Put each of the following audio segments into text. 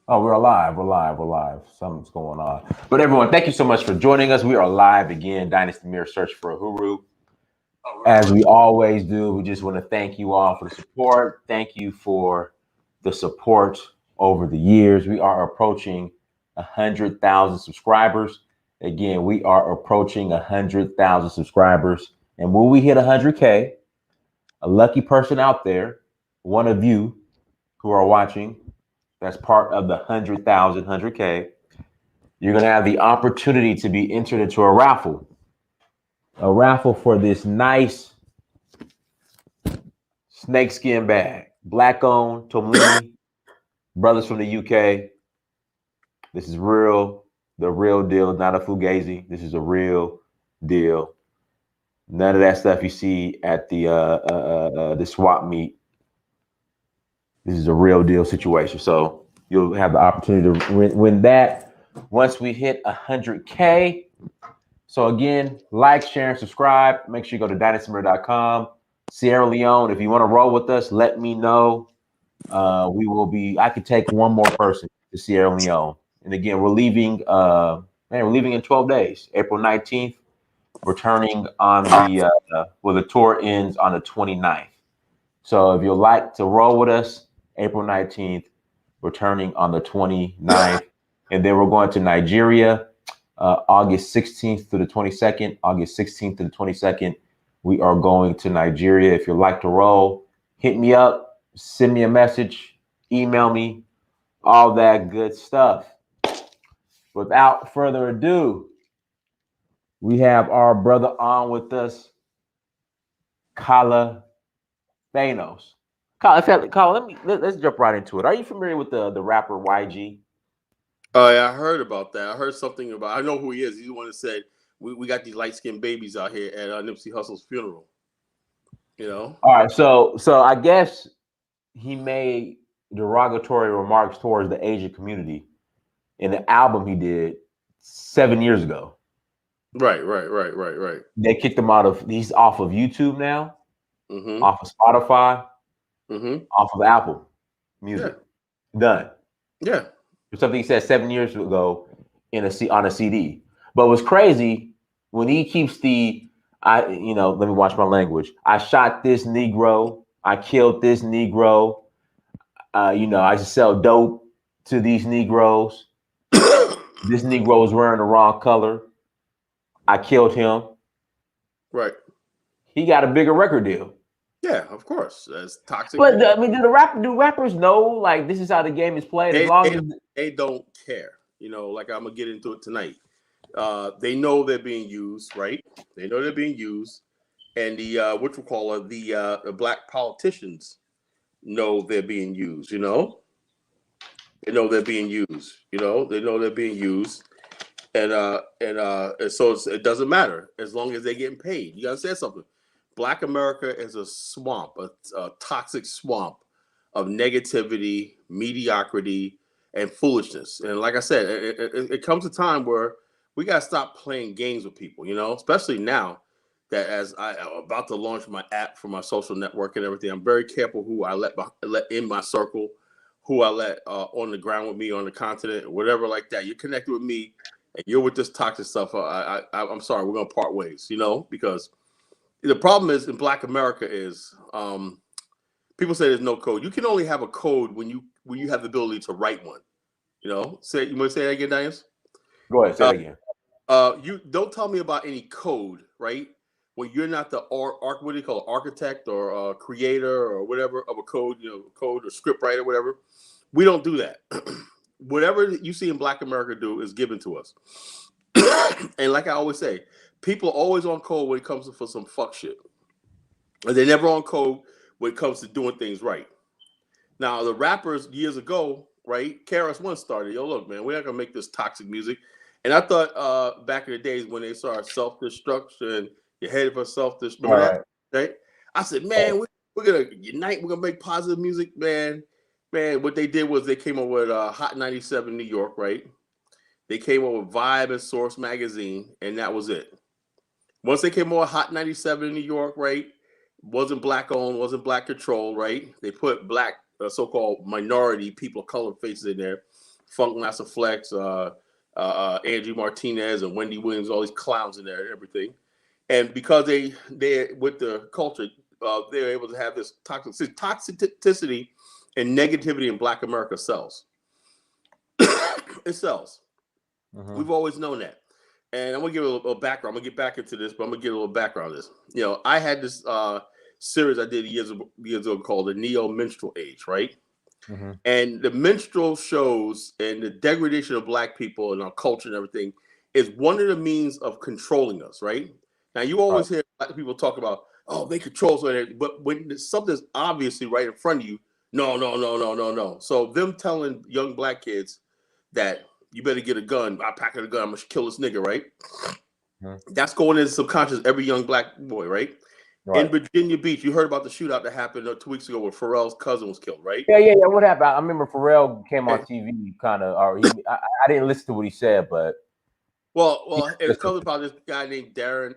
Oh, we're alive. We're live. We're live. Something's going on. But everyone, thank you so much for joining us. We are live again. Dynasty Mirror Search for a Huru. As we always do, we just want to thank you all for the support. Thank you for the support over the years. We are approaching 100,000 subscribers. Again, we are approaching 100,000 subscribers. And when we hit 100K, a lucky person out there, one of you who are watching, that's part of the 100,000, 100K, you're going to have the opportunity to be entered into a raffle for this nice snakeskin bag. Black owned, Tomlini, brothers from the UK. This is real, the real deal, not a fugazi. This is a real deal. None of that stuff you see at the swap meet. This is a real deal situation. So you'll have the opportunity to win that once we hit 100K. So again, like, share, and subscribe. Make sure you go to dynastymurder.com. Sierra Leone, if you want to roll with us, let me know. I could take one more person to Sierra Leone. And again, we're leaving in 12 days, April 19th, returning on the tour ends on the 29th. So if you'd like to roll with us, April 19th, returning on the 29th. And then we're going to Nigeria, August 16th to the 22nd. August 16th to the 22nd, we are going to Nigeria. If you'd like to roll, hit me up, send me a message, email me, all that good stuff. Without further ado, we have our brother on with us, Kala Thanos. Kala, let's jump right into it. Are you familiar with the rapper YG? Oh yeah, I heard about that. I heard something about. I know who he is. He's the one that said we got these light skinned babies out here at Nipsey Hussle's funeral. You know. All right, so I guess he made derogatory remarks towards the Asian community in the album he did 7 years ago. Right. They kicked him out of. He's off of YouTube now, Mm-hmm. off of Spotify, Mm-hmm. off of Apple Yeah. Music. Done. Yeah. For something he said 7 years ago on a CD. But what's crazy when he keeps let me watch my language. I shot this Negro. I killed this Negro. I just sell dope to these Negroes. This Negro was wearing the wrong color. I killed him. Right. He got a bigger record deal. Yeah. Of course. That's toxic. But I mean, do rappers know like this is how the game is played? As They long they as they don't care. You know, like I'm gonna get into it tonight. They know they're being used, right? They know they're being used, and what we call it, the black politicians know they're being used. They know they're being used. They know they're being used, and so it doesn't matter as long as they're getting paid. You gotta say something. Black America is a swamp, a toxic swamp of negativity, mediocrity, and foolishness. And like I said, it comes a time where we gotta stop playing games with people. Especially now that as I'm about to launch my app for my social network and everything, I'm very careful who I let in my circle, who I let on the ground with me on the continent, whatever like that. You're connected with me, and you're with this toxic stuff. I'm sorry, we're gonna part ways. Because the problem is in Black America is people say there's no code. You can only have a code when you have the ability to write one. You want to say that again, Diane? go ahead, say Uh, it again. you don't tell me about any code, right? When you're not the what do you call it, architect or creator or whatever of a code, code or script writer, whatever. We don't do that. Whatever you see in Black America do is given to us. And like I always say, people are always on code when it comes to for some fuck shit. And they're never on code when it comes to doing things right. Now, the rappers years ago, right? KRS One started. Yo, look, man, we're not gonna make this toxic music. And I thought back in the days when they started self destruction, you're headed for self destruction. All Remember that, right. right? I said, man, we're gonna unite. We're gonna make positive music, man. Man, what they did was they came up with Hot 97 New York, right? They came up with Vibe and Source magazine, and that was it. Once they came on Hot 97 in New York, right? Wasn't black owned, wasn't black controlled, right? They put black, so-called minority people of color faces in there. Funk Master Flex, Angie Martinez, and Wendy Williams, all these clowns in there and everything. And because they with the culture, they're able to have this toxicity and negativity in Black America sells. It sells. Mm-hmm. We've always known that. And I'm gonna give a little background. I'm gonna get back into this, but I'm gonna give a little background on this. You know, I had this series I did years ago called the Neo Minstrel Age, right? Mm-hmm. And the minstrel shows and the degradation of Black people and our culture and everything is one of the means of controlling us, right? Now, you always hear Black people talk about, oh, they control something, but when something's obviously right in front of you, no. So them telling young Black kids that you better get a gun, I pack a gun, I'm gonna kill this nigga, right? Mm-hmm. That's going into subconscious every young Black boy, right? In Virginia Beach, you heard about the shootout that happened 2 weeks ago where Pharrell's cousin was killed, right? Yeah. What happened? I remember Pharrell came on TV, kind of, or I didn't listen to what he said, but well, it was covered by this guy named Darren.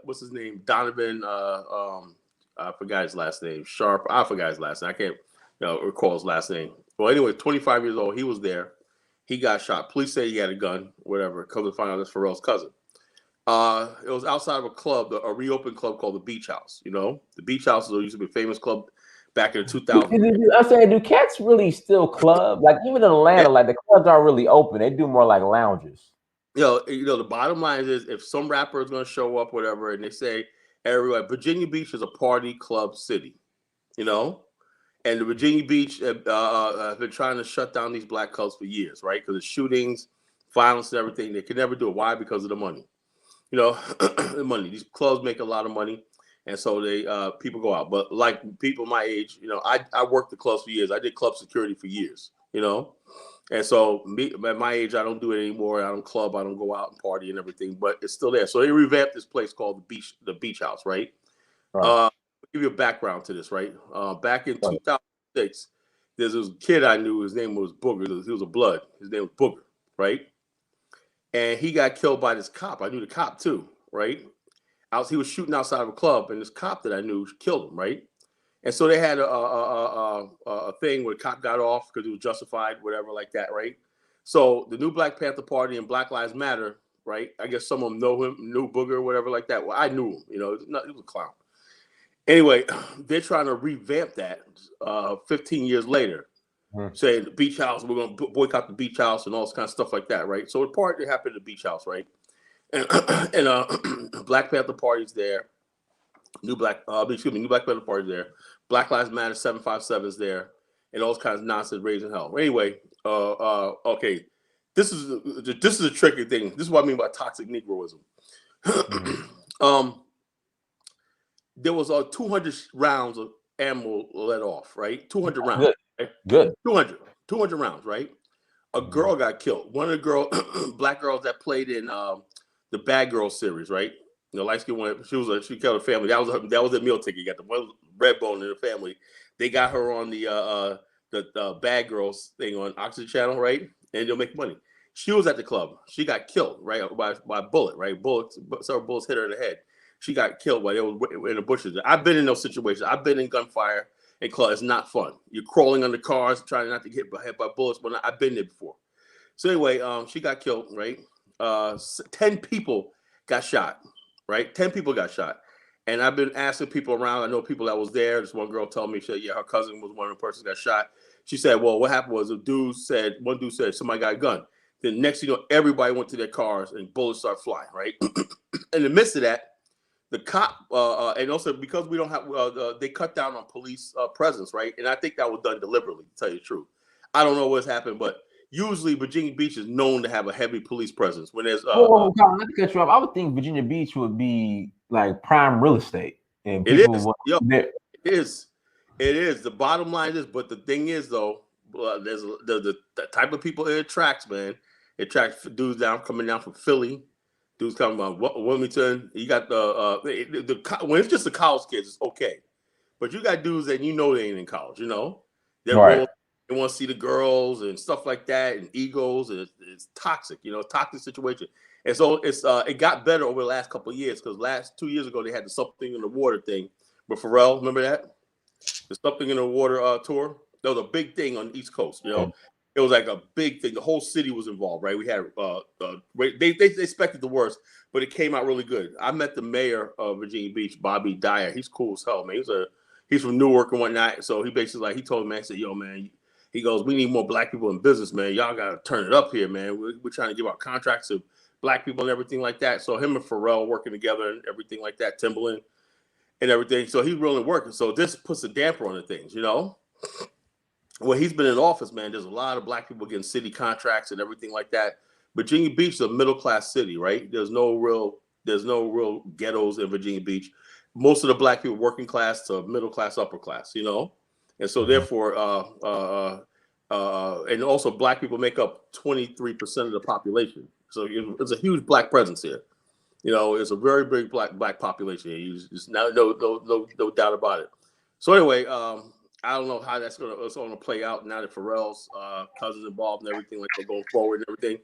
What's his name? Donovan. I forgot his last name. Sharp. I forgot his last name. I can't recall his last name. Well, anyway, 25 years old. He was there. He got shot. Police say he had a gun. Whatever. Come to find out, it's Pharrell's cousin. It was outside of a club, a reopened club called the Beach House. You know, the Beach House used to be a famous club back in the 2000s. I'm saying, do cats really still club? Like even in Atlanta, like the clubs aren't really open. They do more like lounges. You know, the bottom line is if some rapper is going to show up, whatever, and they say everywhere, Virginia Beach is a party club city, you know, and the Virginia Beach have been trying to shut down these Black clubs for years, right? Because of shootings, violence, and everything. They can never do it. Why? Because of the money. You know, the money. These clubs make a lot of money, and so they people go out. But like people my age, you know, I worked the clubs for years. I did club security for years, you know. And so at my age, I don't do it anymore. I don't club. I don't go out and party and everything, but it's still there. So they revamped this place called the Beach House, right? I'll give you a background to this, right? Back in 2006, there's this kid I knew. His name was Booger. He was a blood. His name was Booger, right? And he got killed by this cop. I knew the cop too, right? He was shooting outside of a club, and this cop that I knew killed him, right? And so they had a thing where the cop got off because it was justified, whatever, like that, right? So the new Black Panther Party and Black Lives Matter, right? I guess some of them know him, knew Booger or whatever, like that. Well, I knew him, you know, he was a clown. Anyway, they're trying to revamp that 15 years later, saying the Beach House, we're going to boycott the Beach House and all this kind of stuff like that, right? So the party happened at the Beach House, right? And Black Panther Party's there. New Black Panther Party there, Black Lives Matter 757 is there, and all kinds of nonsense raising hell. Anyway, okay, this is a tricky thing. This is what I mean by toxic Negroism. There was 200 rounds of ammo let off, right? 200 rounds. Good. Right? Good. 200 rounds, right? A girl got killed. One of the black girls that played in the Bad Girl series, right? You know, light skin one. She killed her family. That was a meal ticket. You got the one red bone in the family. They got her on the Bad Girls thing on Oxygen Channel, right? And they'll make money. She was at the club. She got killed, right, by a bullet, right? Several bullets hit her in the head. She got killed while they were in the bushes. I've been in those situations. I've been in gunfire and club. It's not fun. You're crawling under cars, trying not to get hit by bullets. But I've been there before. So anyway, she got killed, right? 10 people got shot. Right, 10 people got shot, and I've been asking people around. I know people that was there. This one girl told me, she said, "Yeah, her cousin was one of the persons that got shot." She said, "Well, what happened was one dude said somebody got a gun. Then next, you know, everybody went to their cars and bullets started flying. Right, in the midst of that, the cop and also because we don't have they cut down on police presence, right? And I think that was done deliberately. To tell you the truth, I don't know what's happened, but usually Virginia Beach is known to have a heavy police presence. When there's not to cut you off, I would think Virginia Beach would be like prime real estate, and people it is. The bottom line is, but the thing is though, there's the type of people it attracts, man. It attracts dudes coming down from Philly, dudes coming from Wilmington. You got the when it's just the college kids, it's okay, but you got dudes that you know they ain't in college. You know, they're they want to see the girls and stuff like that, and egos, and it's toxic, you know, toxic situation. And so it got better over the last couple of years because 2 years ago they had the Something in the Water thing with Pharrell. Remember that? The Something in the Water tour. That was a big thing on the East Coast. You know, It was like a big thing. The whole city was involved, right? We had they expected the worst, but it came out really good. I met the mayor of Virginia Beach, Bobby Dyer. He's cool as hell, man. He's from Newark and whatnot. So he basically he told me, man, he said, yo, man, he goes, we need more black people in business, man. Y'all gotta turn it up here, man. We're trying to give out contracts to black people and everything like that. So him and Pharrell working together and everything like that, Timbaland and everything. So he's really working. So this puts a damper on the things, you know. Well, he's been in office, man. There's a lot of black people getting city contracts and everything like that. Virginia Beach is a middle class city, right? There's no real ghettos in Virginia Beach. Most of the black people working class to middle class, upper class, you know, and so therefore, and also black people make up 23% of the population. So it's a huge black presence here. You know, it's a very big black population here. There's no doubt about it. So anyway, I don't know how it's gonna play out now that Pharrell's cousins involved and everything like they're going forward and everything.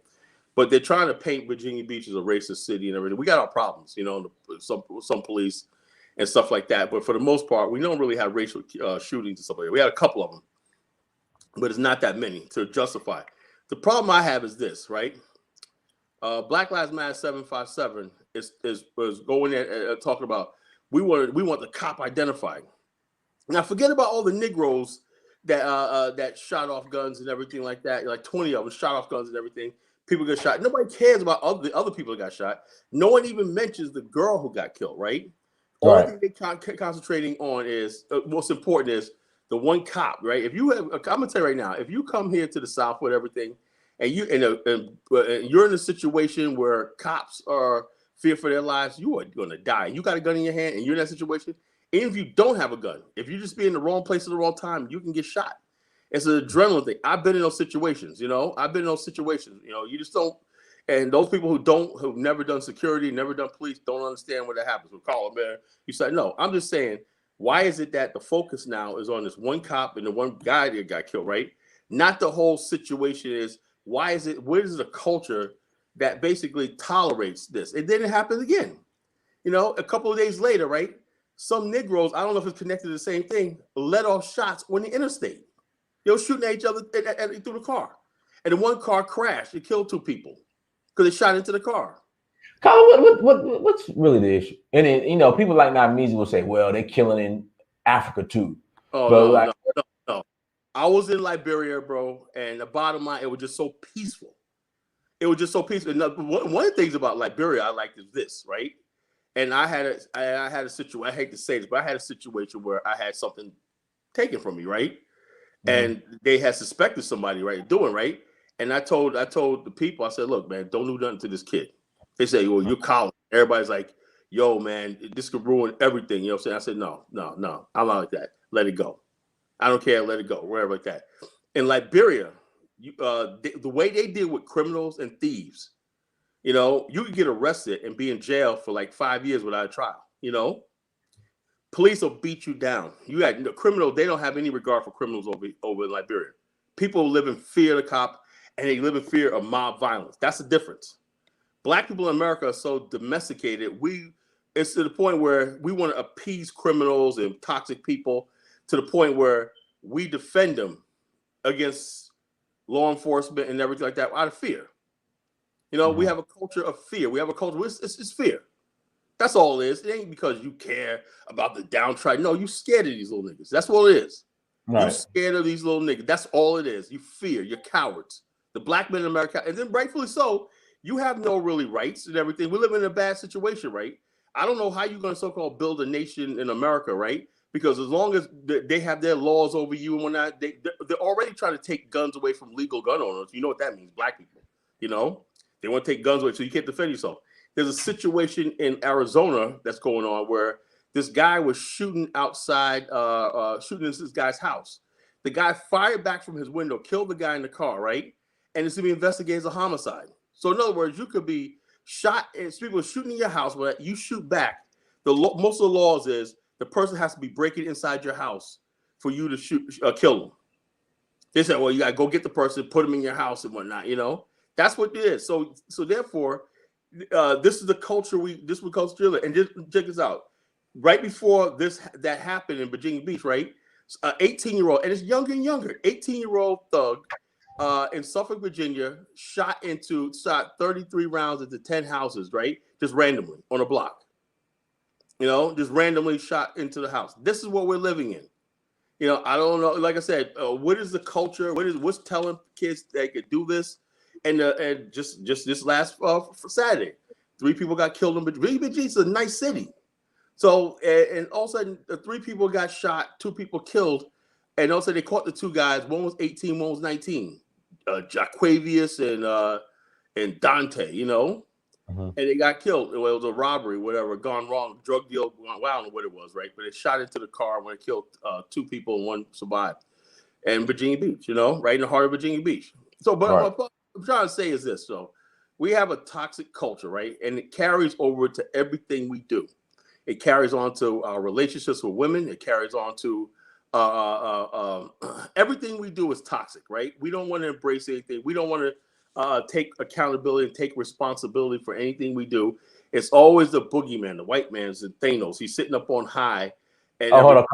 But they're trying to paint Virginia Beach as a racist city and everything. We got our problems, you know, some police and stuff like that. But for the most part, we don't really have racial shootings and stuff like that. We had a couple of them, but it's not that many to justify. The problem I have is this, right? Black Lives Matter 757 is going there and talking about we want the cop identified. Now forget about all the Negroes that shot off guns and everything like that. Like 20 of them shot off guns and everything. People get shot. Nobody cares about the other people that got shot. No one even mentions the girl who got killed, right? All thing they're concentrating on is most important is the one cop, right? If you have, I'm gonna tell you right now, if you come here to the South with everything, and you're in a situation where cops are fear for their lives, you are gonna die. You got a gun in your hand, and you're in that situation. Even if you don't have a gun, if you just be in the wrong place at the wrong time, you can get shot. It's an adrenaline thing. I've been in those situations, you know. You know, you just don't. And those people who've never done security, never done police, don't understand what that happens. We call them, man. You say, no, I'm just saying, why is it that the focus now is on this one cop and the one guy that got killed, right? Not the whole situation is, why is it, where is the culture that basically tolerates this? It didn't happen again. You know, a couple of days later, right? Some Negroes, I don't know if it's connected to the same thing, let off shots on the interstate. They were shooting at each other through the car. And the one car crashed. It killed two people because they shot into the car. Colin, what's really the issue? And then, you know, people like Namizi will say, well, they're killing in Africa too. Oh, no. I was in Liberia, bro, and the bottom line, it was just so peaceful. It was just so peaceful. And one of the things about Liberia I liked is this, right? And I had a situation, I hate to say this, but I had a situation where I had something taken from me, right? And they had suspected somebody, right, right? And I told the people, I said, look, man, don't do nothing to this kid. They say, well, you're college. Everybody's like, yo, man, this could ruin everything. You know what I'm saying? I said, no, I'm not like that. Let it go. I don't care. Let it go. Wherever like that. In Liberia, the way they deal with criminals and thieves, you know, you could get arrested and be in jail for like 5 years without a trial. You know, police will beat you down. You got the criminal. They don't have any regard for criminals over in Liberia. People live in fear of the cop, and they live in fear of mob violence. That's the difference. Black people in America are so domesticated. It's to the point where we want to appease criminals and toxic people to the point where we defend them against law enforcement and everything like that out of fear. You know, we have a culture of fear. We have a culture. It's fear. That's all it is. It ain't because you care about the downtrodden. No, you scared of these little niggas. That's what it is. Right. You scared of these little niggas. That's all it is. You fear. You're cowards. The black men in America, and then rightfully so, you have no really rights and everything. We live in a bad situation, right? I don't know how you're going to so-called build a nation in America, right? Because as long as they have their laws over you and whatnot, they're already trying to take guns away from legal gun owners. You know what that means, black people. You know, they want to take guns away so you can't defend yourself. There's a situation in Arizona that's going on where this guy was shooting outside, shooting into this guy's house. The guy fired back from his window, killed the guy in the car, right? And it's to be investigated as a homicide. So in other words, you could be shot and people are shooting in your house, but you shoot back. Most of the laws is the person has to be breaking inside your house for you to kill them. They said, well, you got to go get the person, put them in your house and whatnot. You know, that's what it is. So therefore, this is the culture this is what culture is. And just check this out. Right before that happened in Virginia Beach, right? 18-year-old, and it's younger and younger. 18-year-old thug in Suffolk, Virginia, shot 33 rounds into 10 houses, right? Just randomly on a block. Just randomly shot into the house. This is what we're living in. I don't know. Like I said, what is the culture? What's telling kids they could do this? And just this last for Saturday, 3 people got killed in Virginia. It's a nice city. So and all of a sudden, 3 people got shot, 2 people killed, and also they caught the 2 guys. One was 18, one was 19. Jaquavius and Dante. And they got killed. It was a robbery, whatever, gone wrong, drug deal gone. Well, I don't know what it was, right? But it shot into the car when it killed 2 people and 1 survived. And Virginia Beach, right in the heart of Virginia Beach. So, but Right. what I'm trying to say is this: so we have a toxic culture, right? And it carries over to everything we do. It carries on to our relationships with women. It carries on to everything we do is toxic, right? We don't want to embrace anything. We don't want to take accountability and take responsibility for anything we do. It's always the boogeyman, the white man's and Thanos. He's sitting up on high. And Oh, hold on,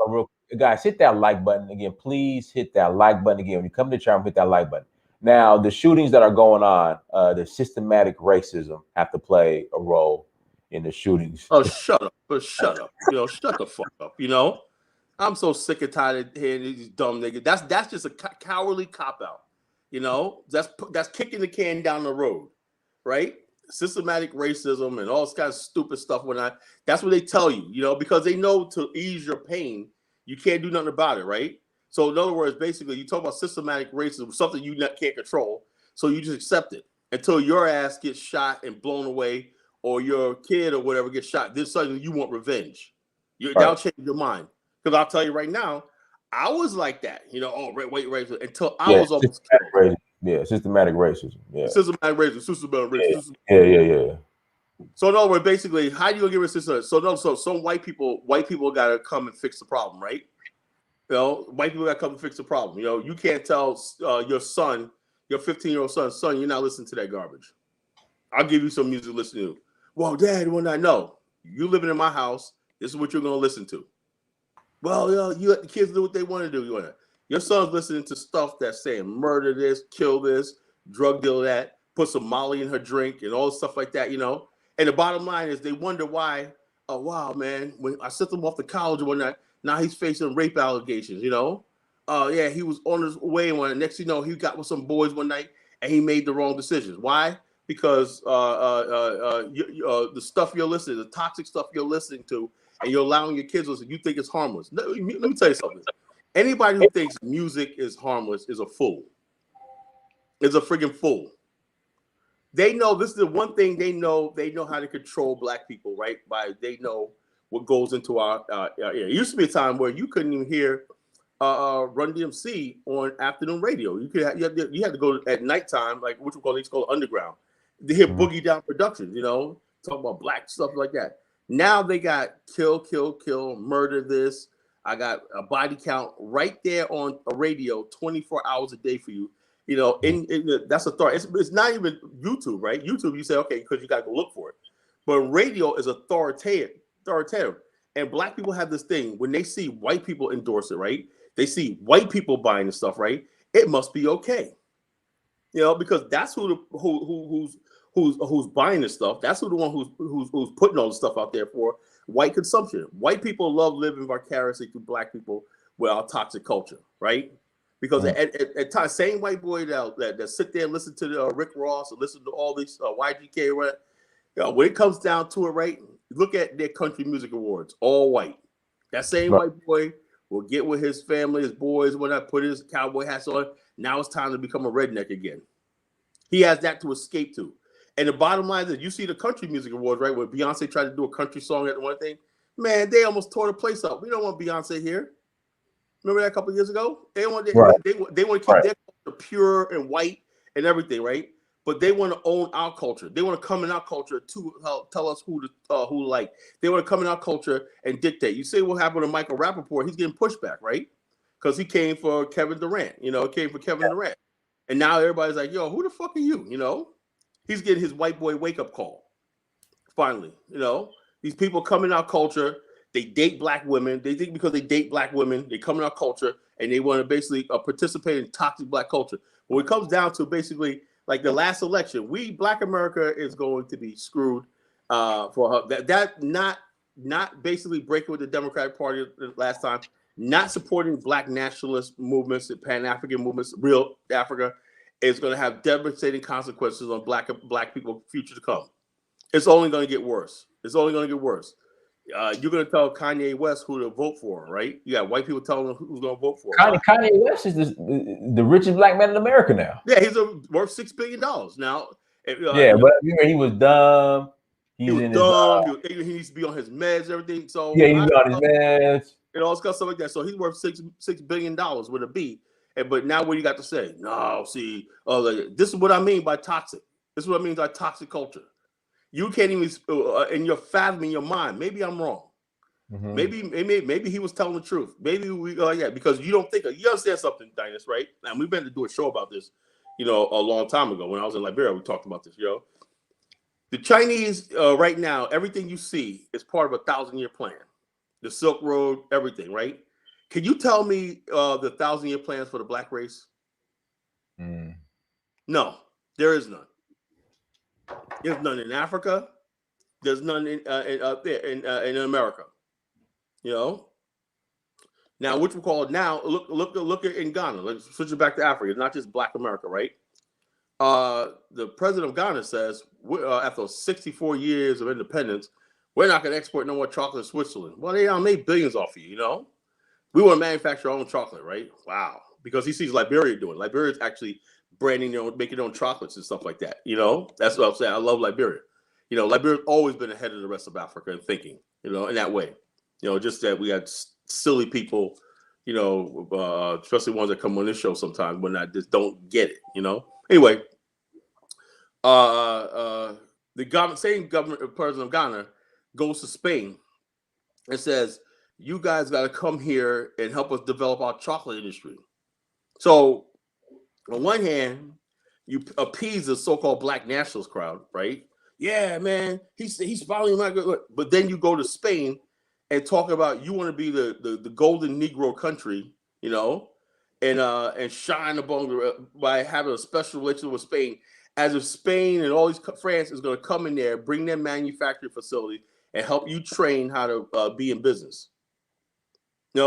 real quick. Guys, hit that like button again. Please hit that like button again. When you come to the channel, hit that like button. Now, the shootings that are going on, the systematic racism have to play a role in the shootings. Oh, shut up. But shut up. Shut the fuck up. I'm so sick and tired of hearing these dumb niggas. That's just a cowardly cop out. That's kicking the can down the road, right? Systematic racism and all this kind of stupid stuff. That's what they tell you, because they know to ease your pain, you can't do nothing about it, right? So in other words, basically, you talk about systematic racism, something you can't control, so you just accept it until your ass gets shot and blown away, or your kid or whatever gets shot. Then suddenly you want revenge. That'll change your mind. Because I'll tell you right now, I was like that, wait, until I was almost killed. Systematic racism. Yeah. Systematic racism. Yeah. So in other words, basically, how you gonna get rid of system? So some white people gotta come and fix the problem, right? White people gotta come and fix the problem. You can't tell your son, your 15-year-old son, you're not listening to that garbage. I'll give you some music to listen to. Well, Dad, when I know you living in my house, this is what you're gonna listen to. Well, you let the kids do what they want to do. Your son's listening to stuff that's saying murder this, kill this, drug deal that, put some Molly in her drink, and all stuff like that. And the bottom line is they wonder why. Oh wow, man! When I sent him off to college one night, now he's facing rape allegations. Yeah, he was on his way one. Next, he got with some boys one night and he made the wrong decisions. Why? Because the stuff you're listening, the toxic stuff you're listening to, and you're allowing your kids to listen, you think it's harmless. Let me tell you something. Anybody who thinks music is harmless is a fool. Is a friggin' fool. They know this is the one thing they know. They know how to control black people, right? They know what goes into our ear. It used to be a time where you couldn't even hear Run DMC on afternoon radio. You had to go at nighttime, like what we call underground, to hear Boogie Down Productions. Talk about black stuff like that. Now they got kill, murder this. I got a body count right there on a radio 24 hours a day for you. That's a thought. It's not even YouTube, right? YouTube, you say, okay, because you got to go look for it. But radio is authoritative. And black people have this thing when they see white people endorse it, right? They see white people buying the stuff, right? It must be okay. Because that's who's buying this stuff. That's the one who's putting all the stuff out there for white consumption. White people love living vicariously through black people with our toxic culture, right? Because at times, same white boy that sit there and listen to Rick Ross and listen to all these YGK, right? When it comes down to it, right? Look at their country music awards, all white. That same white boy will get with his family, his boys, when I put his cowboy hats on. Now it's time to become a redneck again. He has that to escape to. And the bottom line is, you see the country music awards, right? Where Beyonce tried to do a country song at one thing. Man, they almost tore the place up. We don't want Beyonce here. Remember that a couple of years ago? They want to keep their culture pure and white and everything, right? But they want to own our culture. They want to come in our culture to tell us who like. They want to come in our culture and dictate. You say what happened to Michael Rappaport? He's getting pushback, right? Because he came for Kevin Durant. Durant. And now everybody's like, yo, who the fuck are you? He's getting his white boy wake-up call. Finally, these people come in our culture. They date black women. They think because they date black women, they come in our culture and they want to basically participate in toxic black culture. When it comes down to basically like the last election, Black America is going to be screwed for her. That not basically breaking with the Democratic Party last time, not supporting black nationalist movements and Pan-African movements, real Africa, is going to have devastating consequences on black people future to come. It's only going to get worse. It's only going to get worse. You're going to tell Kanye West who to vote for, right? You got white people telling them who's going to vote for. Kanye West is the richest black man in America now. Yeah, he's worth $6 billion now. Yeah, but he was dumb. He was dumb. He needs to be on his meds and everything. So yeah, he's on his meds. And all stuff like that. So he's worth $6 billion with a B. But now what do you got to say? No, see, this is what I mean by toxic. This is what I mean by toxic culture. You can't even, and you're fathoming your mind. Maybe I'm wrong. Mm-hmm. Maybe he was telling the truth. Maybe because you don't think, you understand something, Dinus, right? And we've been to do a show about this, a long time ago. When I was in Liberia, we talked about this, The Chinese, right now, everything you see is part of a 1,000-year plan. The Silk Road, everything, right? Can you tell me the 1,000-year plans for the black race? No, there is none. There's none in Africa. There's none in America. Now, which we call it now. Look at in Ghana. Let's switch it back to Africa. It's not just Black America, right? The president of Ghana says after 64 years of independence, we're not going to export no more chocolate to Switzerland. Well, they made billions off of you. We want to manufacture our own chocolate, right? Wow. Because he sees Liberia doing it. Liberia is actually branding making their own chocolates and stuff like that. That's what I'm saying. I love Liberia. Liberia's always been ahead of the rest of Africa in thinking, in that way. Just that we had silly people, especially ones that come on this show sometimes when I just don't get it, Anyway, the same president of Ghana goes to Spain and says, you guys got to come here and help us develop our chocolate industry. So on one hand, you appease the so-called black nationalist crowd, right? Yeah, man, he's following my good. But then you go to Spain and talk about you want to be the golden Negro country, and shine by having a special relationship with Spain, as if Spain and all these France is going to come in there, bring their manufacturing facility, and help you train how to be in business.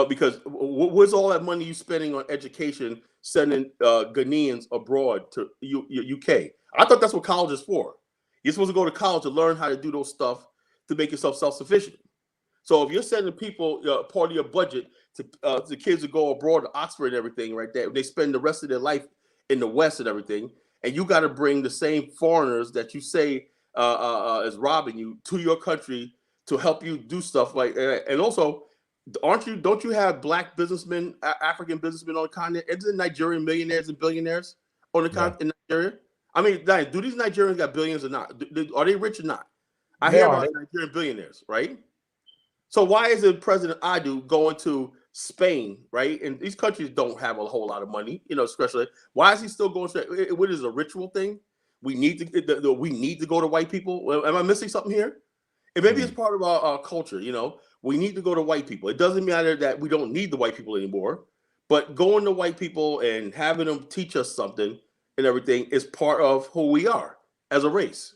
Because where's all that money you spending on education, sending Ghanaians abroad to UK? I thought that's what college is for. You're supposed to go to college to learn how to do those stuff to make yourself self-sufficient. So if you're sending people part of your budget to the kids to go abroad to Oxford and everything, right there, they spend the rest of their life in the West and everything, and you got to bring the same foreigners that you say is robbing you to your country to help you do stuff like, and also, don't you have black businessmen, African businessmen on the continent? Isn't Nigerian millionaires and billionaires on the continent in Nigeria? I mean, do these Nigerians got billions or not? Are they rich or not? I hear about Nigerian billionaires, right? So why is the President Adu going to Spain, right? And these countries don't have a whole lot of money, especially. Why is he still going straight? What is a ritual thing? We need to go to white people. Am I missing something here? And maybe it's part of our culture, We need to go to white people. It doesn't matter that we don't need the white people anymore, but going to white people and having them teach us something and everything is part of who we are as a race.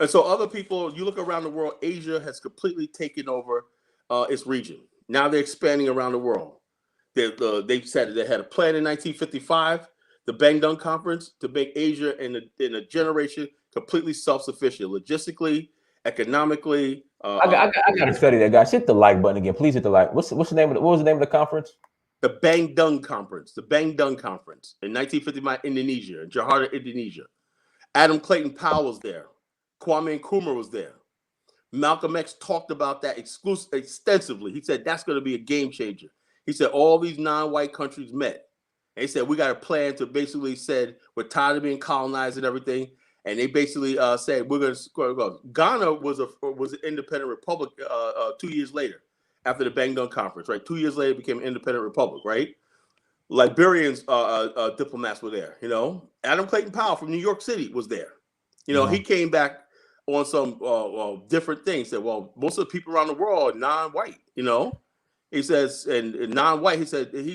And so other people, you look around the world, Asia has completely taken over its region. Now they're expanding around the world. They said they had a plan in 1955, the Bandung Conference, to make Asia in a generation completely self-sufficient, logistically, economically. I got to study that, guys. Hit the like button again. Please hit the like. What's the name of what was the name of the conference? The Bandung Conference. The Bandung Conference in 1955, Indonesia, Jakarta, Indonesia. Adam Clayton Powell was there. Kwame Nkrumah was there. Malcolm X talked about that extensively. He said that's going to be a game changer. He said all these non-white countries met. And he said we got a plan to basically said we're tired of being colonized and everything. And they basically said we're going to go. Ghana was an independent republic 2 years later after the Bandung Conference, right? 2 years later, it became an independent republic, right? Liberians diplomats were there, Adam Clayton Powell from New York City was there. He came back on some different things. Said, well, most of the people around the world are non-white. He says, and non-white. He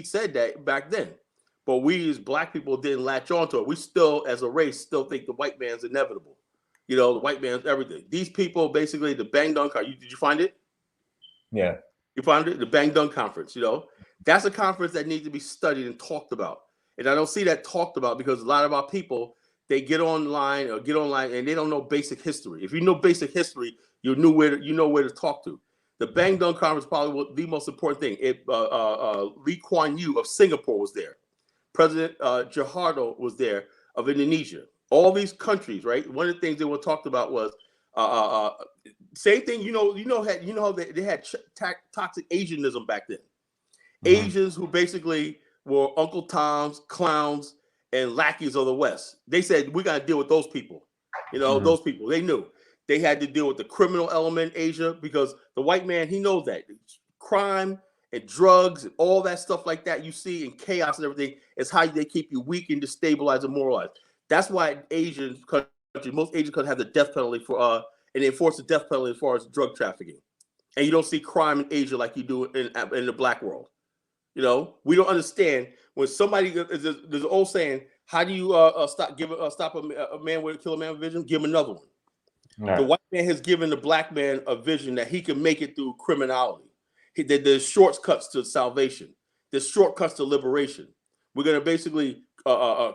said that back then, but we as black people didn't latch onto it. We still, as a race, still think the white man's inevitable. The white man's everything. These people basically the Bang Dun. Did you find it? Yeah. You found it? The Bang Dun conference. That's a conference that needs to be studied and talked about. And I don't see that talked about because a lot of our people, they get online and they don't know basic history. If you know basic history, you know where to talk to. The Bang Dun conference probably the most important thing. Lee Kuan Yew of Singapore was there. President Jahardo was there of Indonesia. All these countries, right? One of the things they were talked about was same thing. They had toxic Asianism back then. Mm-hmm. Asians who basically were Uncle Toms, clowns, and lackeys of the West. They said, we got to deal with those people. Mm-hmm. Those people, they knew. They had to deal with the criminal element in Asia because the white man, he knows that. Crime and drugs and all that stuff like that you see in chaos and everything is how they keep you weak and destabilized and moralized. That's why most Asian countries have the death penalty for and they enforce the death penalty as far as drug trafficking. And you don't see crime in Asia like you do in the black world. We don't understand when somebody, there's an old saying, how do you stop a man with kill a man with vision? Give him another one. Right. The white man has given the black man a vision that he can make it through criminality. There's shortcuts to salvation. There's shortcuts to liberation. We're going to basically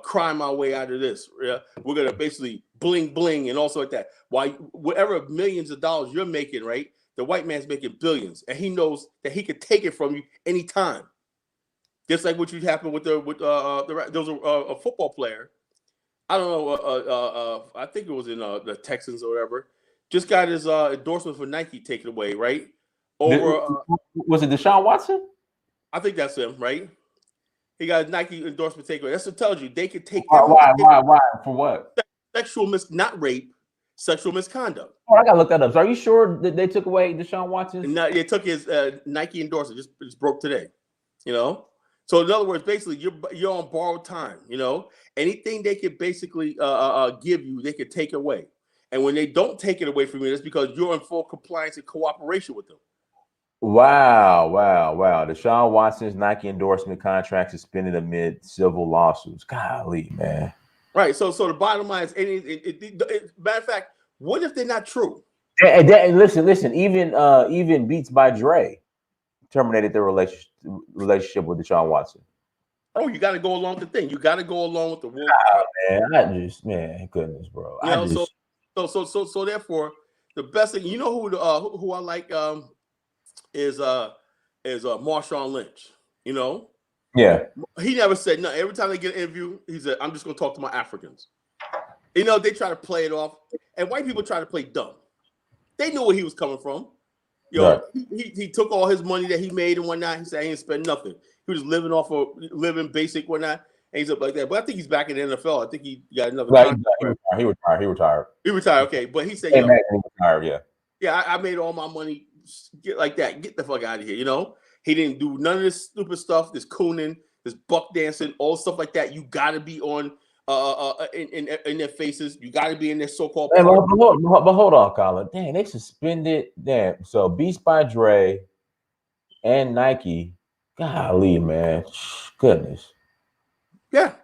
crime our way out of this. Yeah? We're going to basically bling bling and also like that. Why, whatever millions of dollars you're making, right? The white man's making billions, and he knows that he could take it from you anytime. Just like what happened with there was a football player. I don't know. I think it was in the Texans or whatever. Just got his endorsement for Nike taken away, right? Was it Deshaun Watson? I think that's him, right? He got his Nike endorsement taken away. That's what tells you they could take. Why? For what? Not rape, sexual misconduct. Oh, I gotta look that up. So are you sure that they took away Deshaun Watson? No, they took his Nike endorsement. Just broke today. So in other words, basically, you're on borrowed time. Anything they could basically give you, they could take away. And when they don't take it away from you, that's because you're in full compliance and cooperation with them. Wow. Deshaun Watson's Nike endorsement contract suspended amid civil lawsuits. Golly, man. Right. So the bottom line is, matter of fact, what if they're not true? And listen. Even Beats by Dre terminated their relationship with Deshaun Watson. Oh, you got to go along with the thing. You got to go along with the rule. Man, goodness, bro. So therefore, the best thing, who I like is Marshawn Lynch. Yeah. He never said no. Every time they get an interview, he said, "I'm just going to talk to my Africans." They try to play it off, and white people try to play dumb. They knew where he was coming from. Right. He took all his money that he made and whatnot. He said he didn't spend nothing. He was living off of living basic whatnot, and he's up like that. But I think he's back in the NFL. I think he got another. He retired. He retired. Okay, but he said, he retired. Yeah. Yeah, I made all my money. Get like that. Get the fuck out of here. He didn't do none of this stupid stuff. This cooning, this buck dancing, all stuff like that. You got to be on in their faces. You got to be in their so-called. But hold on, Colin. Damn, they suspended. Damn. So Beats by Dre and Nike. Golly, man. Goodness. Yeah.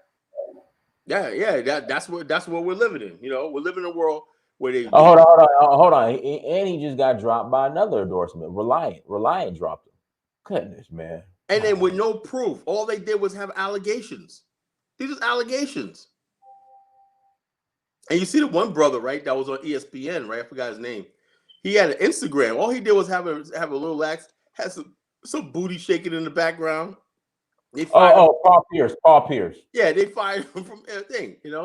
That's what we're living in. We're living in a world where they. Hold on. And he just got dropped by another endorsement. Reliant dropped him. Goodness, man. And then with no proof, all they did was have allegations. These are allegations. And you see the one brother, right, that was on ESPN, right? I forgot his name. He had an Instagram. All he did was have a little axe, had some booty shaking in the background. Paul Pierce. Yeah, they fired him from everything, Yeah.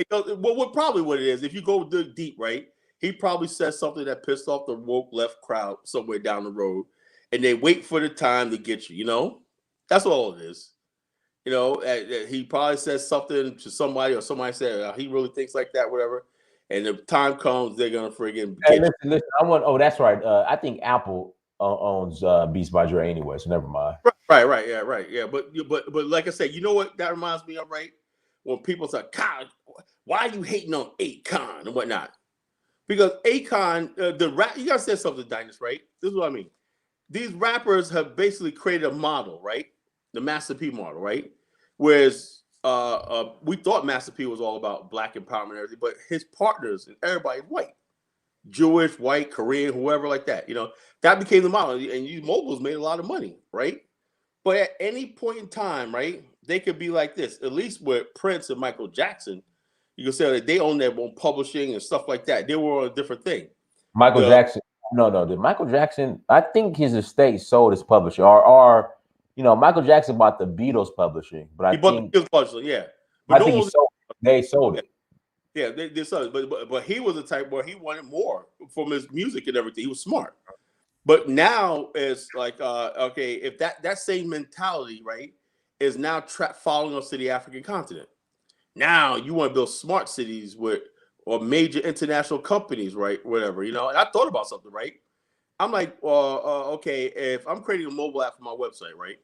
What it is, if you go deep, right, he probably said something that pissed off the woke left crowd somewhere down the road, and they wait for the time to get you, That's all it is. He probably says something to somebody, or somebody said he really thinks like that, whatever. And the time comes, they're gonna friggin' listen. That's right. I think Apple owns Beats by Dre anyway, so never mind. Right. Yeah, but like I said, you know what that reminds me of, right? When people say, "God, why are you hating on Akon and whatnot?" Because Akon, the rap, you gotta say something, Dynasty, right? This is what I mean. These rappers have basically created a model, right? The Master P model, right? Whereas we thought Master P was all about black empowerment and everything, but his partners and everybody white, Jewish, white, Korean, whoever like that. You know, that became the model, and these moguls made a lot of money, right? But at any point in time, right, they could be like this. At least with Prince and Michael Jackson, you can say that they own their own publishing and stuff like that. They were on a different thing. Michael Jackson. No. Did Michael Jackson? I think his estate sold his publishing, or Michael Jackson bought the Beatles publishing, but He bought the Beatles publishing, yeah. But I think they sold it. Yeah, they sold it. But he was the type where he wanted more from his music and everything. He was smart. But now it's like, okay, if that same mentality, right, is now following us to the African continent. Now you want to build smart cities or major international companies, right? Whatever, And I thought about something, right? I'm like, well, okay, if I'm creating a mobile app for my website, right?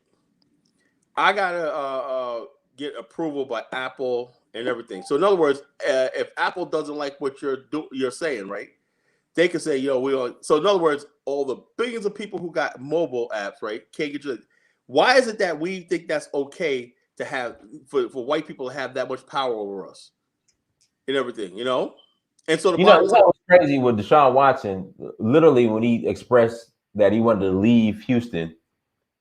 I gotta get approval by Apple and everything. So in other words, if Apple doesn't like what you're saying, right? They can say, so in other words, all the billions of people who got mobile apps, right, can't get you. Why is it that we think that's okay to have for white people to have that much power over us and everything, And so that was crazy with Deshaun Watson. Literally, when he expressed that he wanted to leave Houston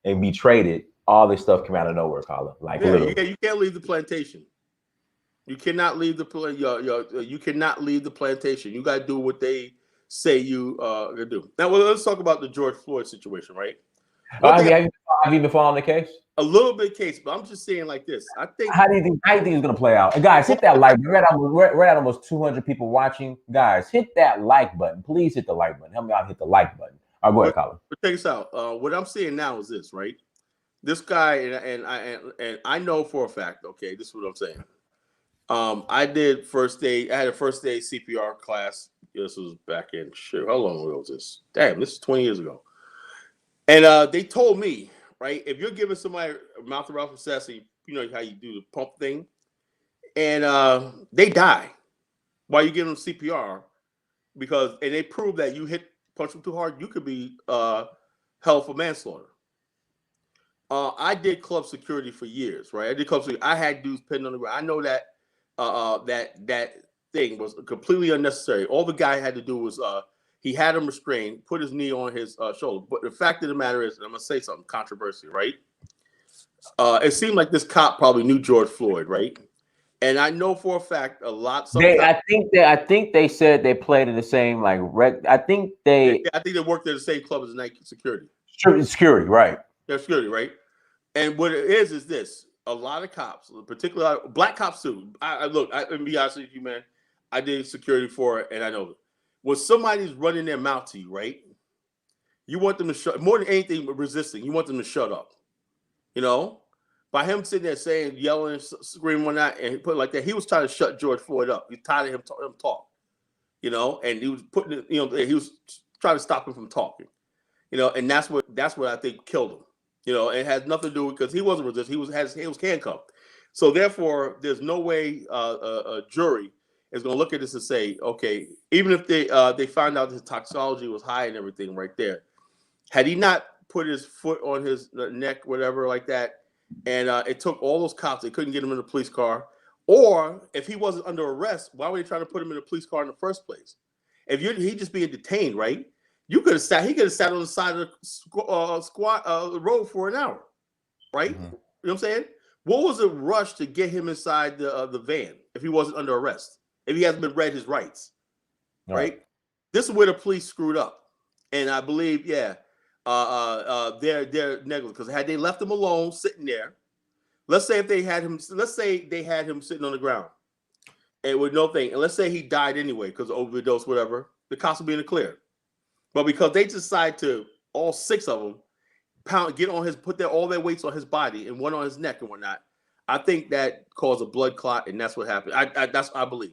and be traded, all this stuff came out of nowhere, Colin. You can't leave the plantation. You cannot leave you cannot leave the plantation. You got to do what they say you gonna do. Now, let's talk about the George Floyd situation, right? Have you been following the case? A little bit case, but I'm just saying like this. I think. How do you think it's gonna play out? And guys, hit that like. We're at almost 200 people watching. Guys, hit that like button. Please hit the like button. Help me out. Hit the like button. All right, go ahead, Colin. But check this out. What I'm seeing now is this, right? This guy and I know for a fact. Okay, this is what I'm saying. I did first day. I had a first day CPR class. This was back in how long ago was this? Damn, this is 20 years ago. And they told me, right, if you're giving somebody mouth to mouth necessity, you know how you do the pump thing, and they die while you give them CPR and they prove that you punch them too hard, you could be held for manslaughter. I did club security for years, right? I did club security. I had dudes pinned on the ground. I know that that thing was completely unnecessary. All the guy had to do was he had him restrained, put his knee on his shoulder. But the fact of the matter is, and I'm gonna say something controversial, right? It seemed like this cop probably knew George Floyd, right? And I know for a fact I think they said they played in the same I think they worked at the same club as night security. Security, right? They're security, right? And what it is this. A lot of cops, particularly black cops too. Let me be honest with you, man. I did security for it, and I know when somebody's running their mouth to you, right? You want them to shut more than anything resisting. You want them to shut up. By him sitting there saying, yelling, screaming, whatnot, and put it like that, he was trying to shut George Floyd up. He's tired of him talk. And he was putting it, he was trying to stop him from talking. And that's what I think killed him. It has nothing to do with because he wasn't resisting. He was handcuffed. So therefore, there's no way a jury is going to look at this and say, okay, even if they found out his toxicology was high and everything right there, had he not put his foot on his neck, whatever like that, and it took all those cops, they couldn't get him in the police car, or if he wasn't under arrest, why were they trying to put him in the police car in the first place? If he just being detained, right? He could have sat on the side of the road for an hour, right? Mm-hmm. You know what I'm saying? What was the rush to get him inside the van if he wasn't under arrest? If he hasn't been read his rights, right? This is where the police screwed up, and I believe, they're negligent because had they left him alone sitting there, let's say they had him sitting on the ground, and with no thing, and let's say he died anyway because of overdose, whatever, the cops will be in the clear. But because they decide to, all 6 of them, put all their weights on his body and one on his neck and whatnot, I think that caused a blood clot, and that's what happened. I believe,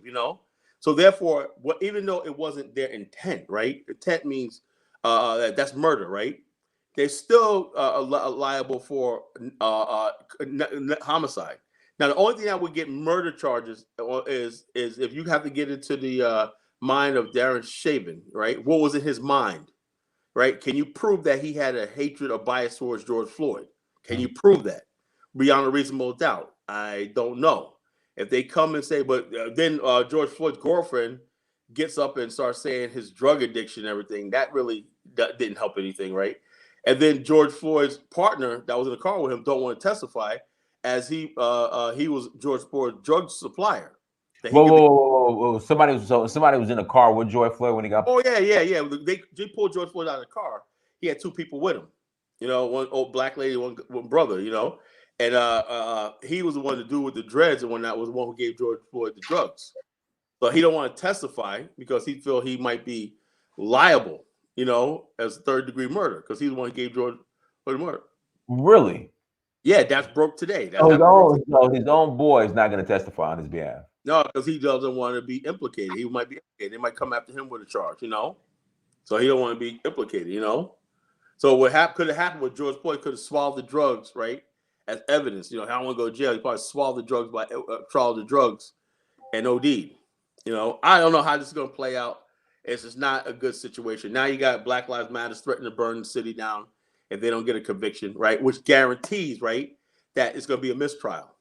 So therefore, even though it wasn't their intent, right? Intent means that's murder, right? They're still liable for homicide. Now, the only thing that would get murder charges is if you have to get into the mind of Darren Shaven, right? What was in his mind, right? Can you prove that he had a hatred or bias towards George Floyd? Can you prove that beyond a reasonable doubt? I don't know. If they come and say, but then George Floyd's girlfriend gets up and starts saying his drug addiction and everything, that really didn't help anything, right? And then George Floyd's partner that was in the car with him don't want to testify, as he was George Floyd's drug supplier. That he Whoa, could. whoa, whoa, whoa, whoa. Somebody was in a car with George Floyd when he got. Oh yeah. They pulled George Floyd out of the car. He had two people with him. You know, one old black lady, one brother. You know, and he was the one to do with the dreads, and one that was the one who gave George Floyd the drugs. So he don't want to testify because he feel he might be liable. You know, as third-degree murder because he's the one who gave George Floyd the murder. Really? Yeah, that's broke today. That So his own boy is not going to testify on his behalf. No, because he doesn't want to be implicated. He might be implicated. They might come after him with a charge, you know? So he don't want to be implicated, you know? So what could have happened with George Floyd could have swallowed the drugs, right? As evidence. You know, I don't want to go to jail. He probably swallowed the drugs swallowed the drugs and OD'd. You know, I don't know how this is going to play out. It's just not a good situation. Now you got Black Lives Matter threatening to burn the city down if they don't get a conviction, right? Which guarantees, right, that it's going to be a mistrial,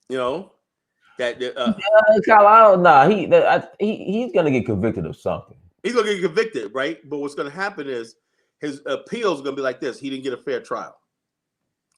you know? Kyle, nah, he's gonna get convicted of something. He's gonna get convicted, right? But what's gonna happen is his appeal is gonna be like this: he didn't get a fair trial,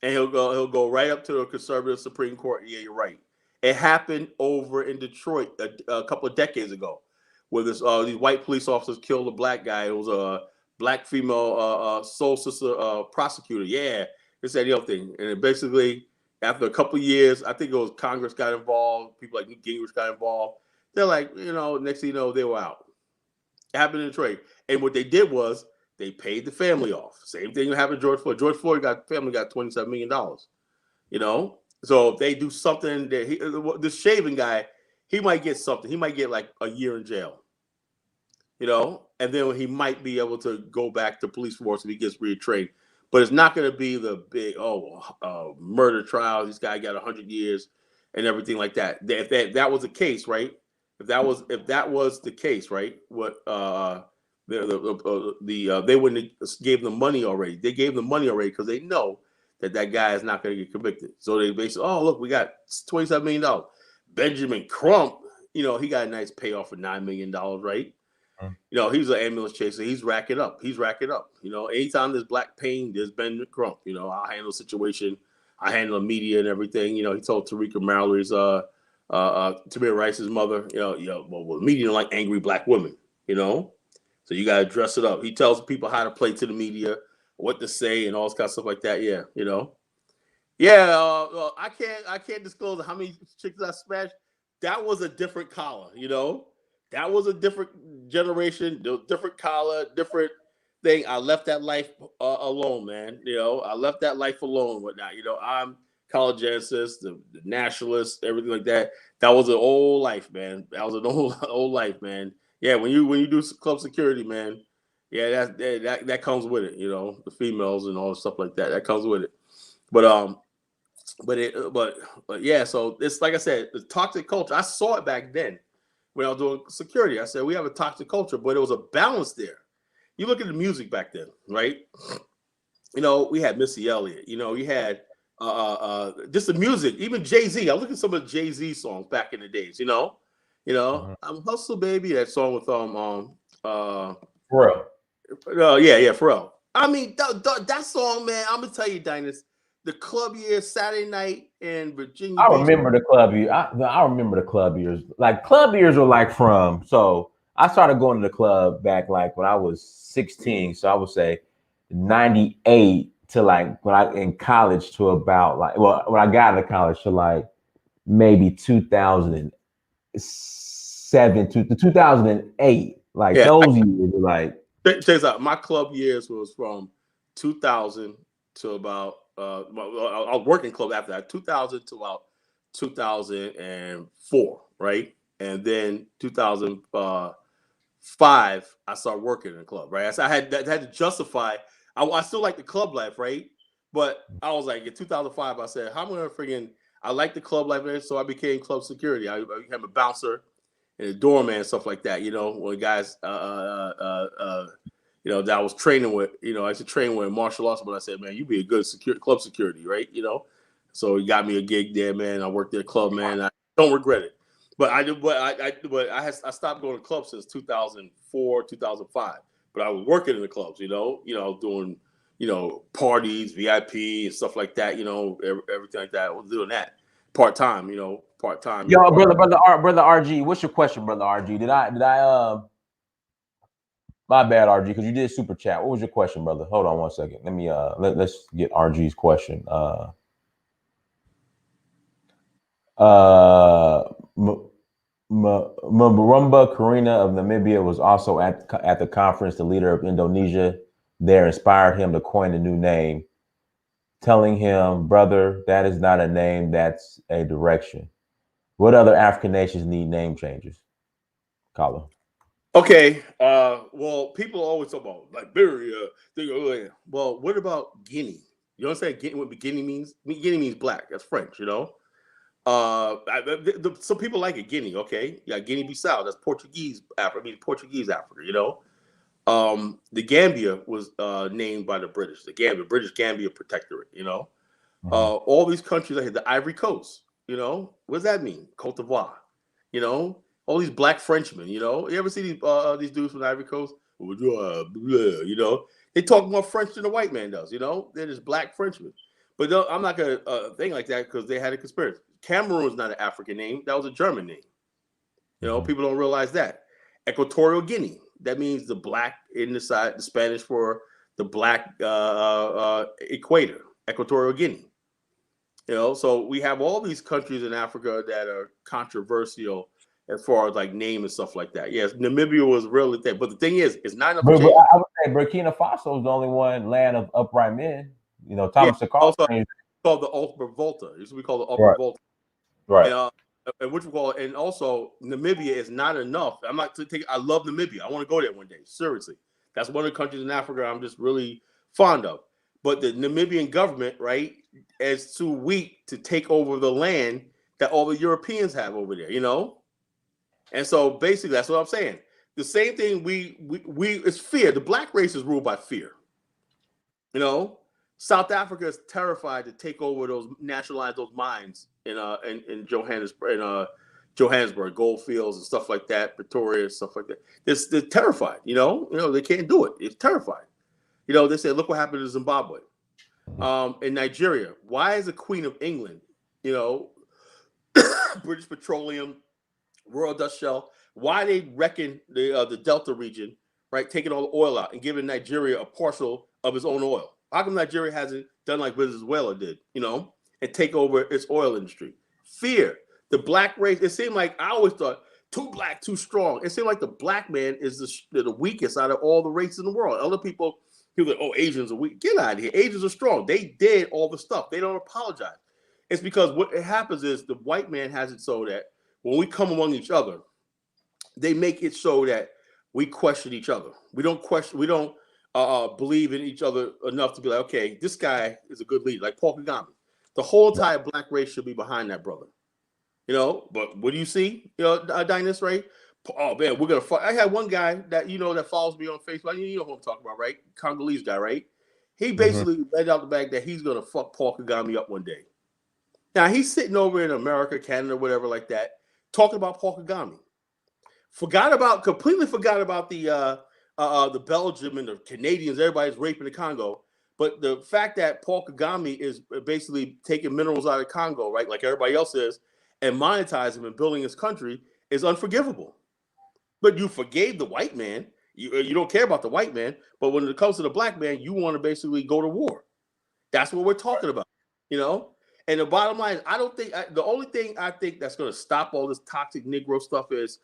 and he'll go right up to the conservative Supreme Court. Yeah, you're right. It happened over in Detroit a couple of decades ago, where these white police officers killed a black guy. It was a black female soul sister prosecutor. Yeah, it's that other thing, and it basically. After a couple of years, I think it was Congress got involved. People like Newt Gingrich got involved. They're like, you know, next thing you know, they were out. It happened in Detroit. And what they did was they paid the family off. Same thing happened to George Floyd. George Floyd family got $27 million. You know? So if they do something that this shaving guy, he might get something. He might get like a year in jail. You know, and then he might be able to go back to police force if he gets retrained. But it's not going to be the big murder trial. This guy got 100 years and everything like that. If that was the case, right? If that was the case, right? What they wouldn't have gave them money already. They gave them money already because they know that guy is not going to get convicted. So they basically, oh look, we got $27 million. Benjamin Crump, you know, he got a nice payoff for $9 million, right? You know, he's an ambulance chaser. He's racking up. You know, anytime there's black pain, there's Ben Crump. You know, I'll handle the situation. I handle the media and everything. You know, he told Tarika Mallory's Tamir Rice's mother, well, media don't like angry black women, you know? So you gotta dress it up. He tells people how to play to the media, what to say, and all this kind of stuff like that. Yeah, you know. Yeah, I can't disclose how many chicks I smashed. That was a different collar, you know. That was a different generation, different collar, different thing. I left that life alone, man. You know, I left that life alone. Whatnot. You know, I'm college genesis, the nationalist, everything like that. That was an old life, man. That was an old life, man. Yeah, when you do club security, man. Yeah, that comes with it. You know, the females and all the stuff like that. That comes with it. But yeah. So it's like I said, the toxic culture. I saw it back then. When I was doing security, I said, we have a toxic culture, but it was a balance there. You look at the music back then, right? You know, we had Missy Elliott. You know, you had just the music. Even Jay-Z. I look at some of the Jay-Z songs back in the days, you know? I'm Hustle Baby, that song with Pharrell. Yeah, Pharrell. I mean, that song, man, I'm gonna tell you, Dynas, the club years, Saturday night in Virginia I Beach. remember the club years. I remember the club years. Like club years were like so I started going to the club back like when I was 16. So I would say 98 to like when I in college to about like when I got into college to like maybe 2007 to 2008. Like those years were like. Check this out. My club years was from 2000 to about I was working club after that, 2000 to about 2004, right? And then 2005, I started working in the club, right? So I had to justify. I still like the club life, right? But I was like, in 2005, I said, how am I gonna friggin' I like the club life, so I became club security. I became a bouncer and the doorman and stuff like that. When guys, that I was training with. I used to train with martial arts, but I said, man, you be a good club security, right? So he got me a gig there, man. I worked at a club, man. I don't regret it. But I stopped going to clubs since 2004, 2005. But I was working in the clubs, I was doing, parties, VIP and stuff like that, everything like that. I was doing that part-time. Yo, brother RG, what's your question, brother RG? Did I my bad, RG, because you did super chat. What was your question, brother? Hold on one second. Let me let's get RG's question. Marumba Karina of Namibia was also at the conference. The leader of Indonesia there inspired him to coin a new name, telling him, brother, that is not a name, that's a direction. What other African nations need name changes? Kala. Okay. Well, people always talk about Liberia. They go, oh, yeah. Well, what about Guinea? You understand what Guinea means? Guinea means black. That's French, some people like it, Guinea, okay? Yeah, Guinea-Bissau, that's Portuguese Africa, Portuguese Africa, The Gambia was named by the British, British Gambia Protectorate, Mm-hmm. All these countries, like the Ivory Coast, what does that mean? Cote d'Ivoire, all these black Frenchmen, you ever see these dudes from the Ivory Coast? They talk more French than the white man does, they're just black Frenchmen. But no, I'm not going to think like that because they had a conspiracy. Cameroon is not an African name. That was a German name. People don't realize that. Equatorial Guinea. That means the black in the side, the Spanish for the black equator. Equatorial Guinea. So we have all these countries in Africa that are controversial as far as like name and stuff like that. Yes, Namibia was really there. But the thing is, it's not enough to change. I would say Burkina Faso is the only one land of upright men. Thomas Sankara. Called the Upper Volta. It used to be called the Upper Volta. Right. And which we call it, and also Namibia is not enough. I love Namibia. I want to go there one day. Seriously, that's one of the countries in Africa I'm just really fond of. But the Namibian government, right, is too weak to take over the land that all the Europeans have over there. And so basically, that's what I'm saying. The same thing. We it's fear. The black race is ruled by fear. South Africa is terrified to take over nationalize those mines in Johannesburg, Goldfields and stuff like that, Pretoria and stuff like that. They're terrified. They can't do it. It's terrified. They say, look what happened in Zimbabwe, in Nigeria. Why is the Queen of England, British Petroleum, Royal Dutch Shell, why they reckon the Delta region, right, taking all the oil out and giving Nigeria a parcel of its own oil? How come Nigeria hasn't done like Venezuela did, and take over its oil industry? Fear. The black race, it seemed like, I always thought, too black, too strong. It seemed like the black man is the weakest out of all the races in the world. Other people like, oh, Asians are weak. Get out of here. Asians are strong. They did all the stuff. They don't apologize. It's because what happens is the white man has it so that when we come among each other, they make it so that we question each other. We don't believe in each other enough to be like, okay, this guy is a good leader, like Paul Kagame. The whole entire black race should be behind that brother. But what do you see? Dynas, right? Oh man, we're gonna fight. I had one guy that that follows me on Facebook. You know who I'm talking about, right? Congolese guy, right? He basically let out the bag that he's gonna fuck Paul Kagame up one day. Now he's sitting over in America, Canada, whatever like that, talking about Paul Kagame. Completely forgot about the Belgium and the Canadians, everybody's raping the Congo. But the fact that Paul Kagame is basically taking minerals out of Congo, right, like everybody else is, and monetizing them and building his country is unforgivable. But you forgave the white man. You don't care about the white man. But when it comes to the black man, you want to basically go to war. That's what we're talking about, And the bottom line, the only thing I think that's going to stop all this toxic Negro stuff is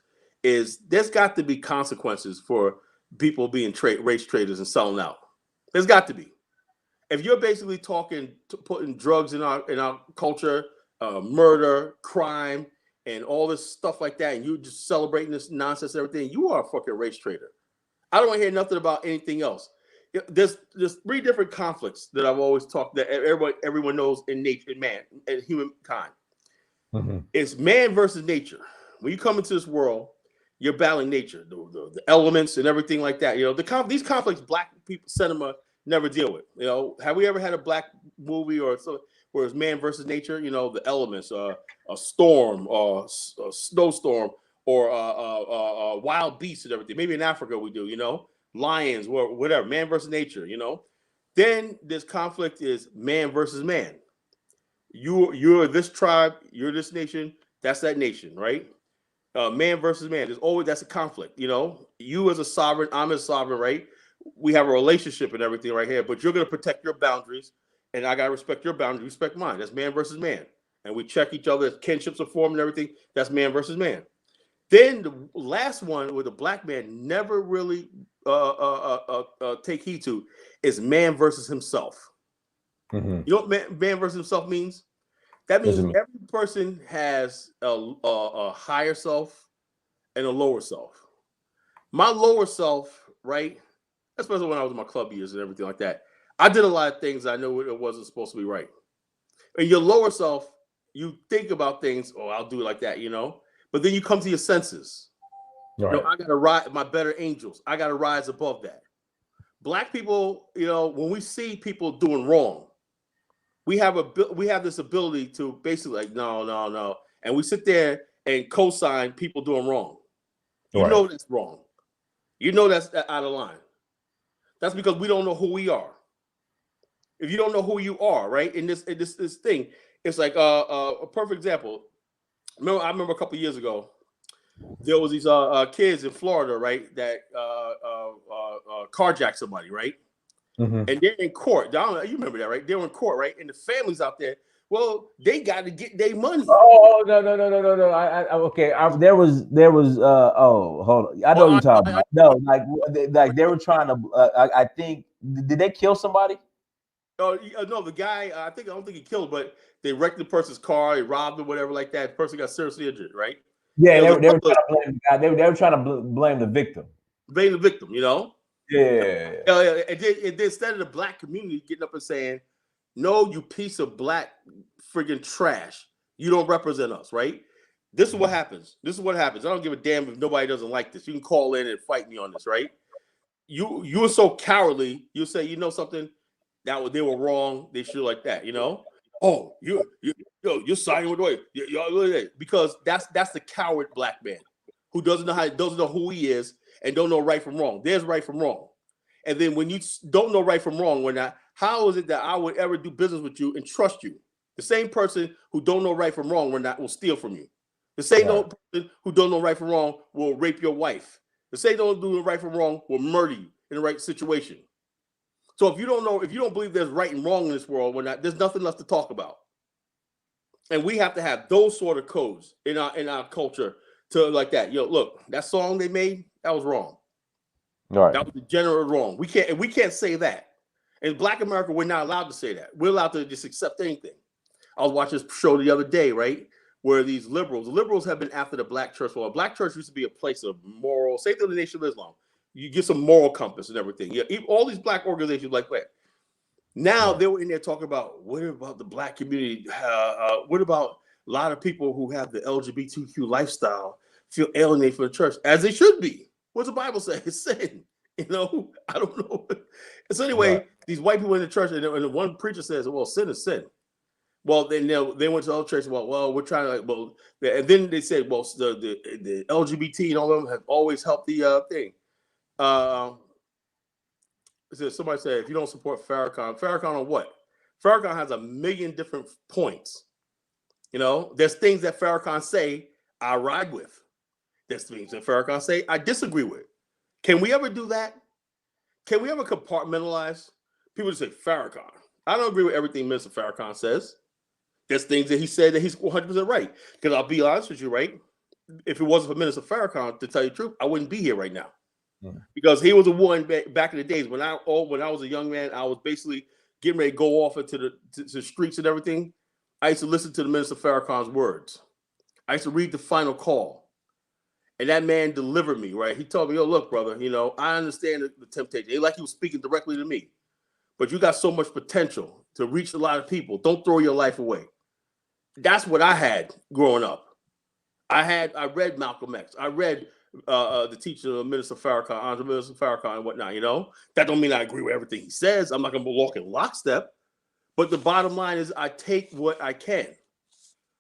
there's got to be consequences for people being race traders and selling out. There's got to be. If you're basically putting drugs in our culture, murder, crime, and all this stuff like that, and you just celebrating this nonsense and everything, you are a fucking race trader. I don't want to hear nothing about anything else. There's 3 different conflicts that I've always talked that everyone knows in nature, in man, and humankind. It's man versus nature. When you come into this world, you're battling nature, the elements and everything like that. You know, these conflicts black people cinema never deal with. You know, have we ever had a black movie or so where it's man versus nature? You know, the elements, a storm, or a snowstorm, or wild beasts and everything. Maybe in Africa we do. You know, lions, or whatever, man versus nature. You know, then this conflict is man versus man. You're this tribe, you're this nation, that's that nation, right? Man versus man. That's a conflict. You know, you as a sovereign, I'm as a sovereign, right? We have a relationship and everything right here, but you're going to protect your boundaries, and I got to respect your boundaries, respect mine. That's man versus man, and we check each other. Kinships are formed and everything. That's man versus man. Then the last one, where the black man never really take heed to, is man versus himself. You know what man versus himself means? That means every person has a higher self and a lower self. My lower self, right? Especially when I was in my club years and everything like that, I did a lot of things I knew it wasn't supposed to be right. And your lower self, you think about things, oh, I'll do it like that, you know? But then you come to your senses. Right. You know, I got to rise, my better angels. I got to rise above that. Black people, you know, when we see people doing wrong, we have this ability to basically like, no. And we sit there and co-sign people doing wrong. You know that's wrong. You know that's out of line. That's because we don't know who we are. If you don't know who you are, right? In this thing, it's like a perfect example. I remember a couple of years ago, there was these kids in Florida, right, that carjacked somebody, right? And they're in court. You remember that, right? They were in court, right? And the families out there, well, they got to get their money. Oh no! Okay. There was. Oh, hold on. I know what you're talking about. No, like they were trying to. I think did they kill somebody? Oh no, the guy. I don't think he killed, but they wrecked the person's car. They robbed him, whatever, like that. The person got seriously injured, right? Yeah, they were trying to blame the guy. They were trying to blame the victim. Blame the victim, you know. Yeah. And then instead of the black community getting up and saying, "No, you piece of black friggin' trash. You don't represent us," right? This is what happens. I don't give a damn if nobody doesn't like this. You can call in and fight me on this, right? You are so cowardly. You say, you know something, they were wrong. They should like that, you know. Oh, you're siding with the because that's the coward black man who doesn't know who he is and don't know right from wrong. There's right from wrong. And then when you don't know right from wrong, how is it that I would ever do business with you and trust you? The same person who don't know right from wrong will steal from you. The same person who don't know right from wrong will rape your wife. The same don't do right from wrong will murder you in the right situation. So if you don't believe there's right and wrong in this world, there's nothing left to talk about. And we have to have those sort of codes in our culture to like that. Look, that song they made, that was wrong. Right. That was degenerate wrong. We can't say that. In Black America, we're not allowed to say that. We're allowed to just accept anything. I was watching this show the other day, right? Where these liberals have been after the black church. Well, a black church used to be a place of moral, same thing with the Nation of Islam. You get some moral compass and everything. Yeah, all these black organizations like that. Now they were in there talking about what about the black community? What about a lot of people who have the LGBTQ lifestyle feel alienated from the church, as they should be? What's the Bible say? It's sin. You know, I don't know. So anyway, these white people in the church, and one preacher says, "Well, sin is sin." Well, then they went to other churches. Well, we're trying to and then they said, well, the LGBT and all of them have always helped the thing. Somebody said, if you don't support Farrakhan on what? Farrakhan has a million different points. You know, there's things that Farrakhan say I ride with. There's things that Farrakhan say I disagree with. Can we ever do that? Can we ever compartmentalize? People just say Farrakhan. I don't agree with everything Mr. Farrakhan says. There's things that he said that he's 100% right. Because I'll be honest with you, right? If it wasn't for Minister Farrakhan, to tell you the truth, I wouldn't be here right now. Because he was a one back in the days when I was a young man, I was basically getting ready to go off into the streets and everything. I used to listen to the Minister Farrakhan's words. I used to read The Final Call. And that man delivered me, right? He told me, "Yo, look, brother, you know, I understand the temptation." It like he was speaking directly to me. But you got so much potential to reach a lot of people. Don't throw your life away. That's what I had growing up. I read Malcolm X. I read the teacher, Minister Farrakhan, Honorable Minister Farrakhan, and whatnot. That don't mean I agree with everything he says. I'm not going to walk in lockstep. But the bottom line is, I take what I can.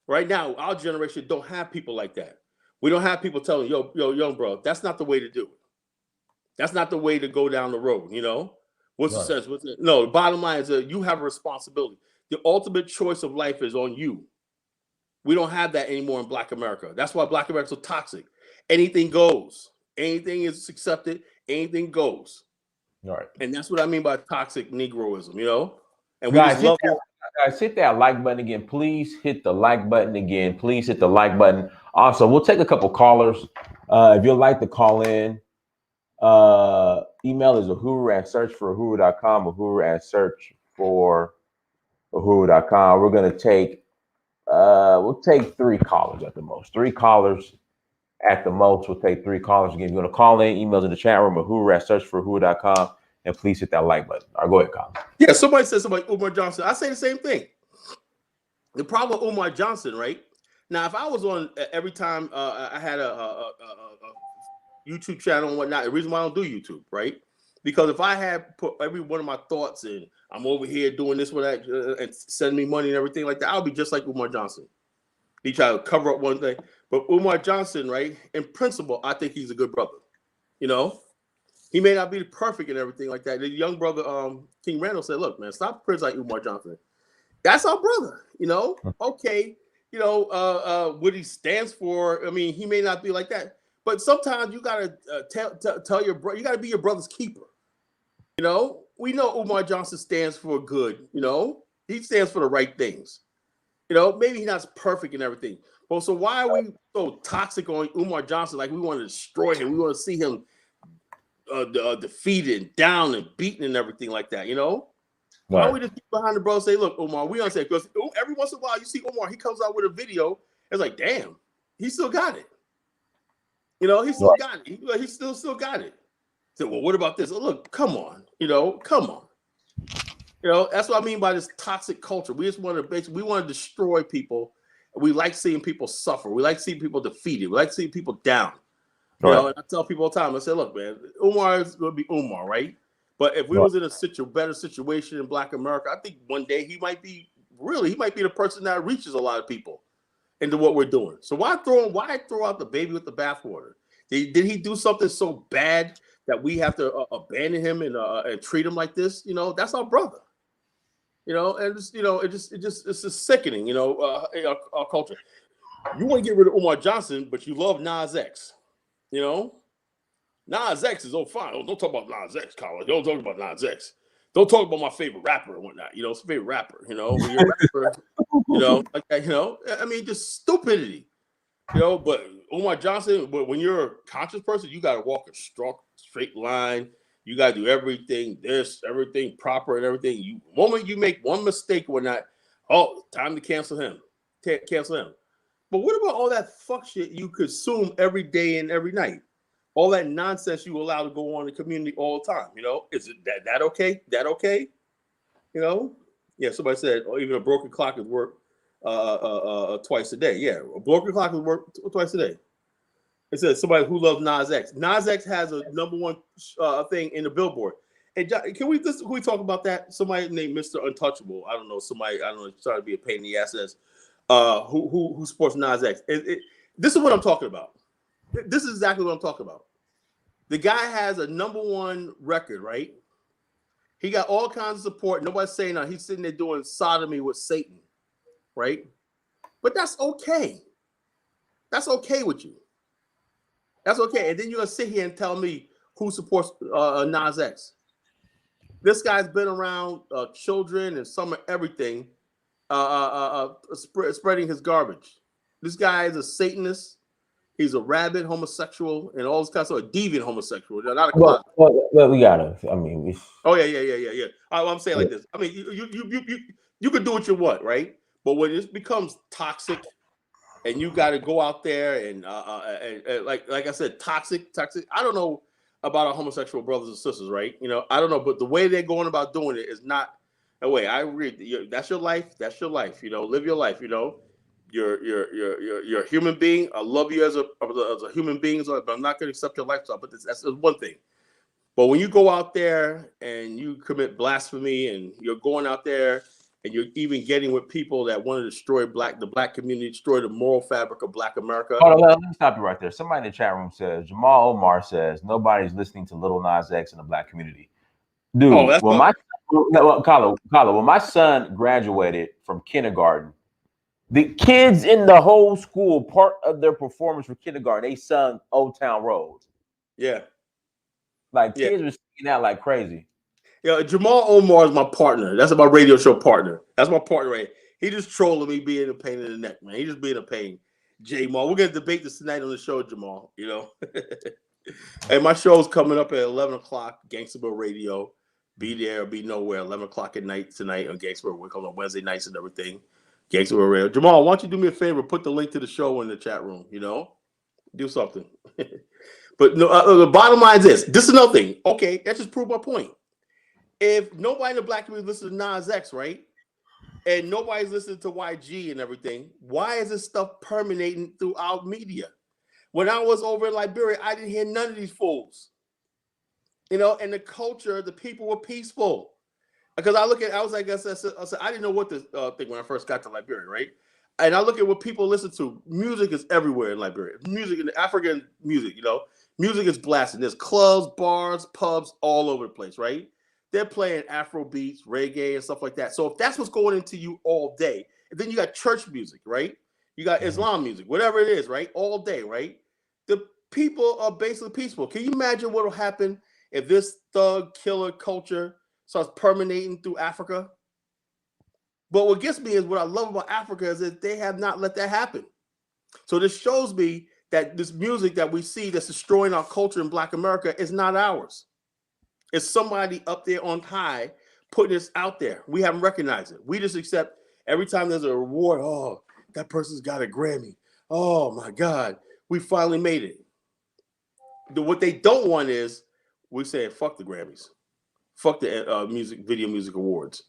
Right now, our generation don't have people like that. We don't have people telling, yo, young bro, that's not the way to do it. That's not the way to go down the road. What's the sense? No, the bottom line is that you have a responsibility. The ultimate choice of life is on you. We don't have that anymore in Black America. That's why Black America is so toxic. Anything goes. Anything is accepted. Anything goes. Right. And that's what I mean by toxic Negroism, And guys, hit that like button again. Please hit the like button again. Please hit the like button. Also, we'll take a couple callers. If you'd like to call in, email is uhuru@searchforuhuru.com, uhuru@searchforuhuru.com. We're going to take, we'll take 3 callers at the most. 3 callers at the most. We'll take 3 callers again. If you're going to call in, emails in the chat room, uhuru@searchforuhuru.com. And please hit that like button. All right, go ahead, Colin. Yeah, somebody said something like Umar Johnson. I say the same thing. The problem with Umar Johnson, right? Now, if I was on every time I had a YouTube channel and whatnot, the reason why I don't do YouTube, right? Because if I had put every one of my thoughts in, I'm over here doing this, with that, and send me money and everything like that, I'll be just like Umar Johnson. He tried to cover up one thing. But Umar Johnson, right, in principle, I think he's a good brother. He may not be perfect and everything like that. The young brother, King Randall, said, look, man, stop criticizing Umar Johnson. That's our brother, Okay, what he stands for, I mean, he may not be like that. But sometimes you got to tell your brother, you got to be your brother's keeper. We know Umar Johnson stands for good, He stands for the right things. Maybe he's not perfect and everything. Well, so why are we so toxic on Umar Johnson? Like we want to destroy him. We want to see him defeated and down and beaten and everything like that, Why don't we just get behind the bro and say, look, Umar, we understand, because every once in a while you see Umar, he comes out with a video, it's like, damn, he still got it. He still got it. He still got it. So, well, what about this? Oh, look, come on, come on. That's what I mean by this toxic culture. We just want to destroy people. We like seeing people suffer. We like seeing people defeated. We like seeing people down. And I tell people all the time, I say, look, man, Umar is going to be Umar, right? But if we was in a better situation in Black America, I think one day he might be the person that reaches a lot of people into what we're doing. So why throw out the baby with the bathwater? Did he do something so bad that we have to abandon him and treat him like this? That's our brother. And it's just sickening. Our culture. You want to get rid of Umar Johnson, but you love Nas X. Nas X is fine. Don't talk about Nas X, Colin. Don't talk about Nas X. Don't talk about my favorite rapper and whatnot. It's a favorite rapper. When you're a rapper, like that. I mean, just stupidity. But Umar Johnson, when you're a conscious person, you got to walk a straight line. You got to do everything proper and everything. Moment you make one mistake or whatnot, time to cancel him. Cancel him. But what about all that fuck shit you consume every day and every night? All that nonsense you allow to go on in the community all the time, Is it that okay? That okay? Yeah, somebody said, even a broken clock is work twice a day. Yeah, a broken clock is work twice a day. It says somebody who loves Nas X. Nas X has a #1 thing in the Billboard. And can we talk about that? Somebody named Mr. Untouchable. I don't know. Trying to be a pain in the ass. Who supports Nas X. This is what I'm talking about. This is exactly what I'm talking about. The guy has a #1 record, right? He got all kinds of support. Nobody's saying that. He's sitting there doing sodomy with Satan, right? But that's okay. That's okay with you. That's okay. And then you're going to sit here and tell me who supports Nas X. This guy's been around children and some of everything, spreading his garbage. This guy is a Satanist. He's a rabid homosexual and all this kind of stuff. A deviant homosexual. Not a closet. Well, we gotta. I mean, yeah. I'm saying like this. I mean, you can do what you want, right? But when it becomes toxic, and you got to go out there and like I said, toxic. I don't know about our homosexual brothers and sisters, right? I don't know, but the way they're going about doing it is not the way. I agree. That's your life. That's your life. Live your life. you're a human being. I love you as a human being, but I'm not going to accept your lifestyle. But that's one thing. But when you go out there and you commit blasphemy, and you're going out there and you're even getting with people that want to destroy the black community, destroy the moral fabric of Black America. Hold on, let me stop you right there. Somebody in the chat room says Jamal Omar says nobody's listening to Lil Nas X in the Black community. Dude, when my son graduated from kindergarten, the kids in the whole school, part of their performance for kindergarten, they sung Old Town Road. Yeah. Like kids were singing that like crazy. Yeah, Jamal Omar is my partner. That's my radio show partner. That's my partner right. He just trolling me, being a pain in the neck, man. He just being a pain. Jamal, we're gonna debate this tonight on the show, Jamal. You know. Hey, my show's coming up at 11 o'clock, Gangsterville Radio. Be there or be nowhere, 11 o'clock at night tonight on Gangsterville. We're coming on Wednesday nights and everything. Gangsterville Radio. Jamal, why don't you do me a favor? Put the link to the show in the chat room, you know? Do something. But no, the bottom line is this. This is another thing. Okay, that just proved my point. If nobody in the Black community listens to Nas X, right? And nobody's listening to YG and everything, why is this stuff permeating throughout media? When I was over in Liberia, I didn't hear none of these fools. You know, and the culture, the people were peaceful. Because I was like, I said, I didn't know what to think when I first got to Liberia, right? And I look at what people listen to. Music is everywhere in Liberia. Music, in the African music, you know, music is blasting. There's clubs, bars, pubs all over the place, right? They're playing Afro beats, reggae, and stuff like that. So if that's what's going into you all day, and then you got church music, right? You got Islam music, whatever it is, right? All day, right? The people are basically peaceful. Can you imagine what will happen if this thug killer culture starts permeating through Africa? But what gets me is what I love about Africa is that they have not let that happen. So this shows me that this music that we see that's destroying our culture in Black America is not ours. It's somebody up there on high putting this out there. We haven't recognized it. We just accept every time there's a reward. Oh, that person's got a Grammy. Oh my God, we finally made it. What they don't want is we say fuck the Grammys, fuck the video music awards,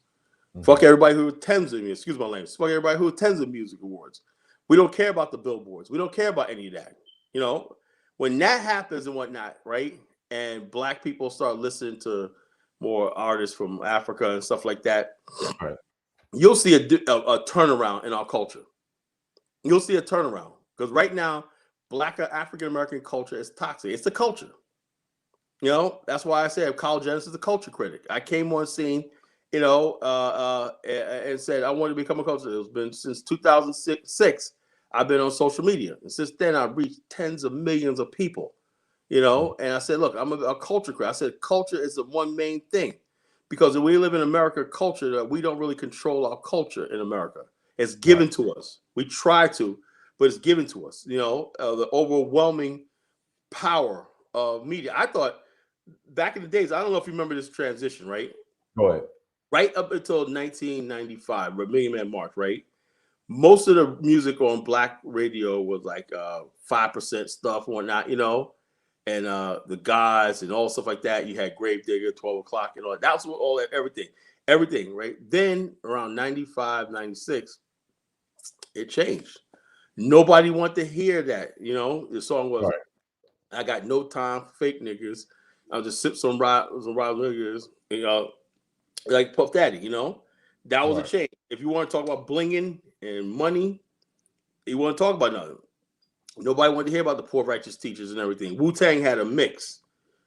fuck everybody who attends them. Excuse my language. Fuck everybody who attends the music awards. We don't care about the billboards. We don't care about any of that. You know, when that happens and whatnot, right? And Black people start listening to more artists from Africa and stuff like that, right, you'll see a turnaround in our culture. You'll see a turnaround because right now, Black African American culture is toxic. It's the culture. You know, that's why I said Kyle Jennings is a culture critic. I came on scene, you know, and said I wanted to become a culture. It's been since 2006. I've been on social media, and since then I've reached tens of millions of people. You know, and I said, look, I'm a culture critic. I said culture is the one main thing, because if we live in America culture, that we don't really control our culture in America. It's given to us. We try to, but it's given to us. You know, the overwhelming power of media. I thought back in the days, I don't know if you remember this transition, right? Go ahead. Right up until 1995, Million Man March, right? Most of the music on Black radio was like 5% stuff and whatnot, you know, and the guys and all stuff like that. You had Gravedigger, 12 o'clock, and all that. That was all that, everything, right? Then around 95, 96, it changed. Nobody wanted to hear that, you know. The song was, I got no time for fake niggas. I'll just sip some ride niggas, you know, like Puff Daddy, you know. That was a change. If you want to talk about blinging and money, you want to talk about nothing. Nobody wanted to hear about the poor righteous teachers and everything. Wu-Tang had a mix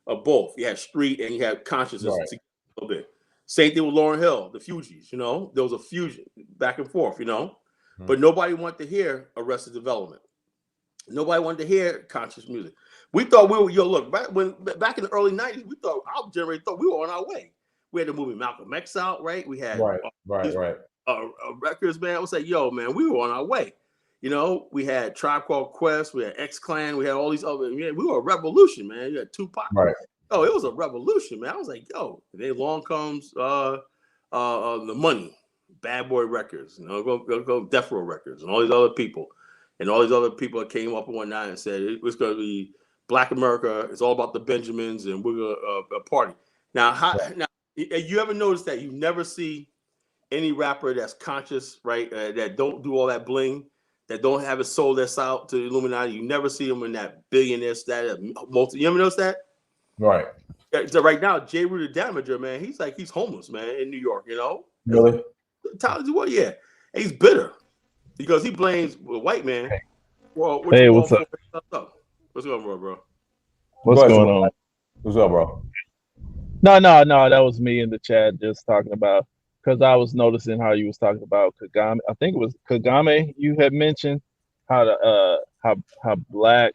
of both. You had street and you had consciousness a little bit. Same thing with Lauryn Hill, the Fugees, you know. There was a fusion back and forth, you know. But nobody wanted to hear Arrested Development. Nobody wanted to hear conscious music. We thought we were, look, back in the early 90s, we thought, our generation thought we were on our way. We had the movie Malcolm X out, right? We had records, man. I was like, yo, man, we were on our way. You know, we had Tribe Called Quest, we had X-Clan, we had all these other, we were a revolution, man. You had Tupac. Right. Oh, it was a revolution, man. I was like, yo, then along comes the money, Bad Boy Records, you know, go Death Row Records, and all these other people. And all these other people that came up and whatnot and said it was going to be Black America. It's all about the Benjamins, and we're going to party. Now, now, you ever notice that you never see any rapper that's conscious, right? That don't do all that bling. that don't have a soul that's out to the Illuminati. You never see them in that billionaire status. You ever notice that? Right. So right now, Jay Rue the Damager, man, he's homeless, man, in New York. You know, Really? Tyler, what? Yeah, and he's bitter because he blames the white man. Well, what you Hey, call what's for? up? What's going on, bro? What's Go ahead, going Simone. on? What's up, bro? No, that was me in the chat just talking about because I was noticing how you was talking about Kagame. I think it was Kagame you had mentioned how the how black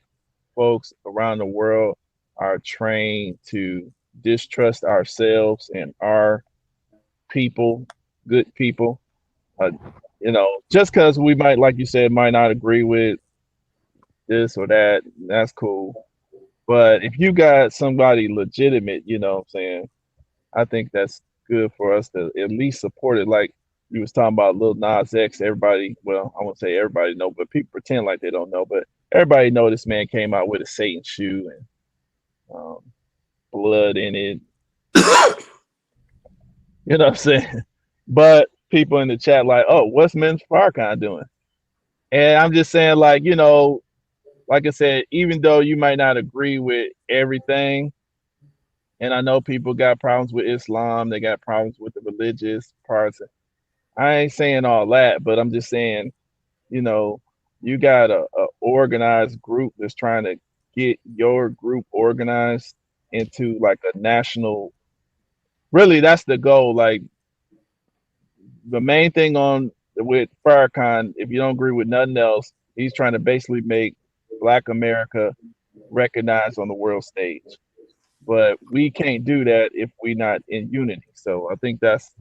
folks around the world are trained to distrust ourselves and our people, good people. Uh, just because we might, like you said, might not agree with this or that, that's cool. But if you got somebody legitimate, you know what I'm saying, I think that's good for us to at least support it. Like you was talking about Lil Nas X, everybody, well, I won't say everybody know, but people pretend like they don't know. But everybody know this man came out with a Satan shoe and um, blood in it. You know what I'm saying? But people in the chat like, oh, what's Men's Farrakhan doing? And I'm just saying, like, like I said, even though you might not agree with everything, and I know people got problems with Islam, they got problems with the religious parts. I ain't saying all that, but I'm just saying, you know, you got a organized group that's trying to get your group organized into like a national. Really, that's the goal. Like the main thing on with Farrakhan, if you don't agree with nothing else, he's trying to basically make Black America recognized on the world stage. But we can't do that if we're not in unity. So I think that's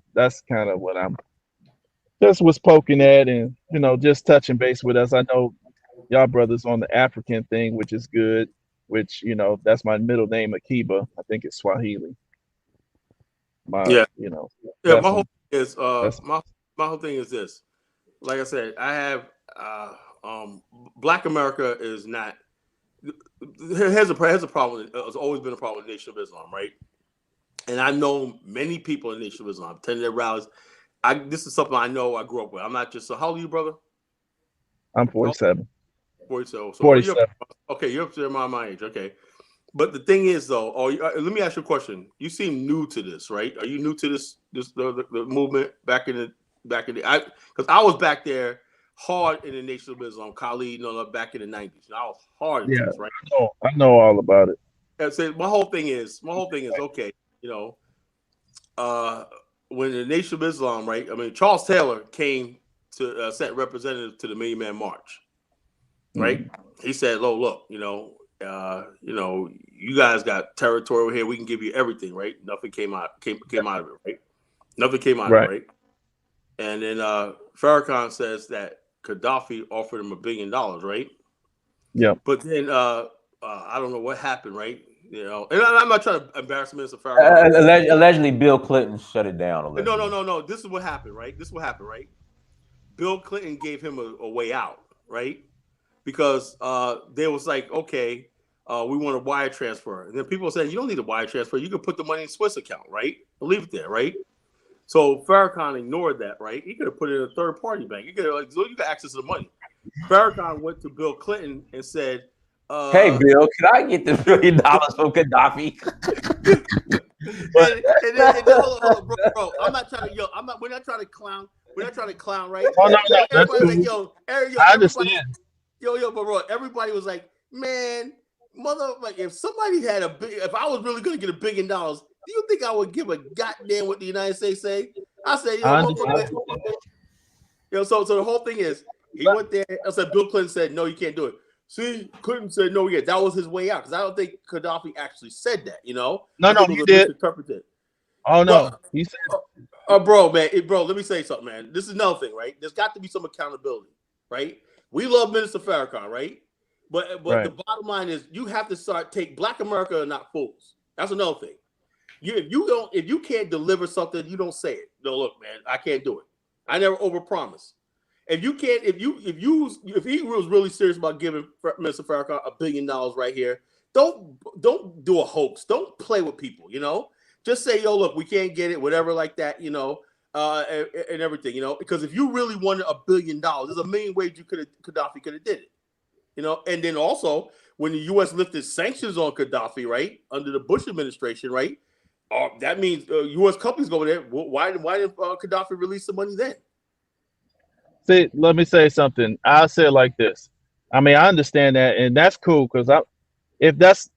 kind of what I'm just was poking at, and just touching base with us. I know y'all brothers on the African thing, which is good. Which that's my middle name, Akiba. I think it's Swahili. My Yeah, yeah. that's My whole thing is this. Like I said, I have Black America is not has a problem. It's always been a problem with the Nation of Islam, right? And I've known many people in the Nation of Islam attending their rallies. This is something I know. I grew up with. I'm not just. So how old are you, brother? I'm 47. 47. So you're 47. okay. You're up to my age. Okay. But the thing is, though, let me ask you a question. You seem new to this, right? Are you new to the movement back in the because I was back there hard in the Nation of Islam, Khalid, back in the 90s. I was hard into Yeah, this, right? I know all about it. And so my whole thing is okay. When the Nation of Islam, right? I mean, Charles Taylor came to sent representative to the Million Man March, right? He said, "Oh, look, you guys got territory over here. We can give you everything, right? Nothing came out of it, right? Nothing came out of it, right? And then Farrakhan says that Gaddafi offered him $1 billion, right? Yeah. But then I don't know what happened, right? And I'm not trying to embarrass Mr. Farrakhan. Allegedly, Bill Clinton shut it down. Allegedly. No. This is what happened, right? Bill Clinton gave him a way out, right? Because they was like, okay, we want a wire transfer. And then people said, you don't need a wire transfer. You can put the money in Swiss account, right? And leave it there, right? So Farrakhan ignored that, right? He could have put it in a third party bank. You got access to the money. Farrakhan went to Bill Clinton and said, "Hey, Bill, can I get the $1 billion from Gaddafi?" and then hold on, bro. We're not trying to clown. We're not trying to clown, right? Oh, no, that's everybody's cool. like, I understand. bro. Everybody was like, man, if somebody had if I was really going to get $1 billion, do you think I would give a goddamn what the United States say? I said, so the whole thing is, he went there. I said, Bill Clinton said, no, you can't do it. See, Clinton said, no, yeah, that was his way out. Because I don't think Gaddafi actually said that, No, he did. misinterpreted. Oh, no. He said, bro, let me say something, man. This is another thing, right? There's got to be some accountability, right? We love Minister Farrakhan, right? But the bottom line is you have to take Black America are not fools. That's another thing. If you can't deliver something, you don't say it. No, look, man, I can't do it. I never overpromise. If you can't, if he was really serious about giving Mr. Farrakhan $1 billion right here, don't do a hoax. Don't play with people. Just say, yo, look, we can't get it, whatever, like that. and everything, you know, because if you really wanted $1 billion, there's a million ways Gaddafi could have did it, you know. And then also when the U.S. lifted sanctions on Gaddafi, right, under the Bush administration, right, that means U.S. companies go over there. Why did Gaddafi release the money then? See, let me say something. I'll say it like this. I mean, I understand that, and that's cool because if that's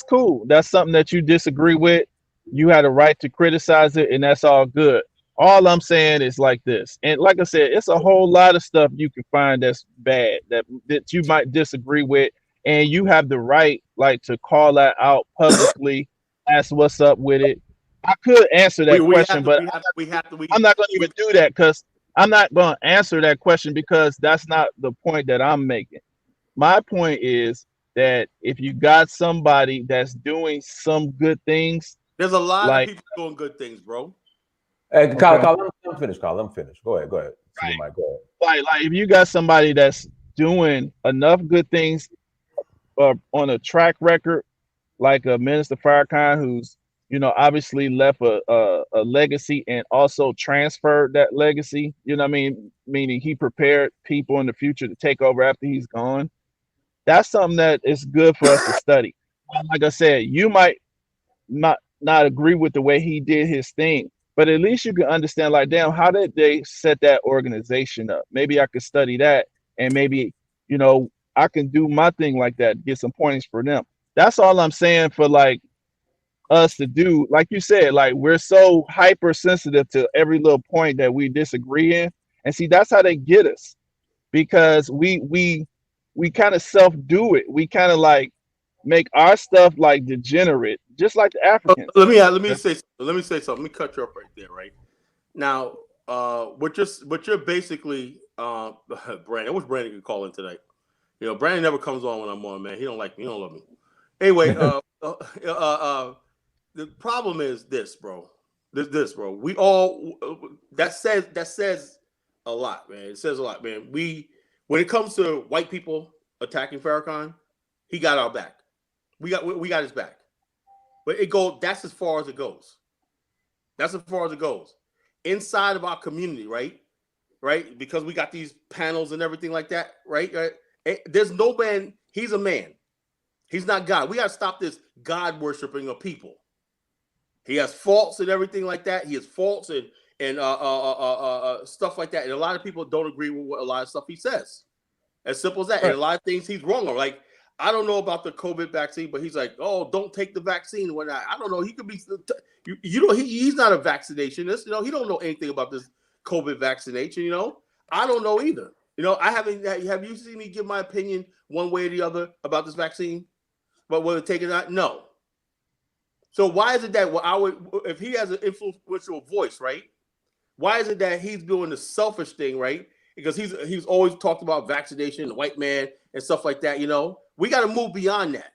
cool. That's something that you disagree with. You had a right to criticize it, and that's all good. All I'm saying is like this, and like I said, it's a whole lot of stuff you can find that's bad that you might disagree with, and you have the right, like, to call that out publicly. Ask what's up with it. I could answer that question, but I'm not going to even do that because I'm not going to answer that question because that's not the point that I'm making. My point is that if you got somebody that's doing some good things, there's a lot of people doing good things, bro. Hey, Kyle, let me finish. Kyle, let me finish. Go ahead. Right. Mike, go ahead. Like if you got somebody that's doing enough good things on a track record, like a Minister Farrakhan, who's, you know, obviously left a legacy and also transferred that legacy. You know what I mean? Meaning he prepared people in the future to take over after he's gone. That's something that is good for us to study. Like I said, you might not agree with the way he did his thing, but at least you can understand, like, damn, how did they set that organization up? Maybe I could study that, and maybe, you know, I can do my thing like that, get some pointers for them. That's all I'm saying for, like, us to do. Like you said, like, we're so hypersensitive to every little point that we disagree in. And see, that's how they get us, because we kind of self-do it. We kind of like make our stuff like degenerate, just like the Africans. Let me say something. Let me cut you off right there. Right now, what you're basically, Brandon. I wish Brandon could call in tonight. You know, Brandon never comes on when I'm on, man. He don't like me. He don't love me. Anyway, the problem is this, bro. This, bro. We all that says a lot, man. It says a lot, man. When it comes to white people attacking Farrakhan, he got our back. We got his back. But that's as far as it goes. That's as far as it goes. Inside of our community, right? Right? Because we got these panels and everything like that, right? There's no man, he's a man. He's not God. We got to stop this God worshiping of people. He has faults and everything like that. He has faults and stuff like that. And a lot of people don't agree with a lot of stuff he says. As simple as that. Right. And a lot of things he's wrong on. Like, I don't know about the COVID vaccine, but he's like, oh, don't take the vaccine. I don't know. He could be, he's not a vaccinationist. You know, he don't know anything about this COVID vaccination. You know, I don't know either. You know, have you seen me give my opinion one way or the other about this vaccine? But will it take it out? No. So why is it that if he has an influential voice, right? Why is it that he's doing the selfish thing, right? Because he's always talked about vaccination, the white man, and stuff like that. You know, we got to move beyond that.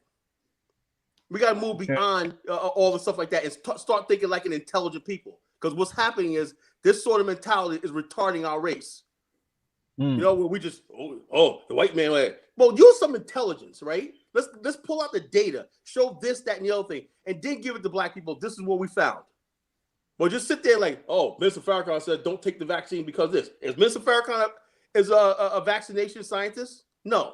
We got to move beyond all the stuff like that and start thinking like an intelligent people. Because what's happening is this sort of mentality is retarding our race. You know, where we just the white man. Well, use some intelligence, right? Let's pull out the data, show this, that, and the other thing, and then give it to black people. This is what we found. Well, just sit there like, oh, Mr. Farrakhan said don't take the vaccine because this. Is Mr. Farrakhan a vaccination scientist? No.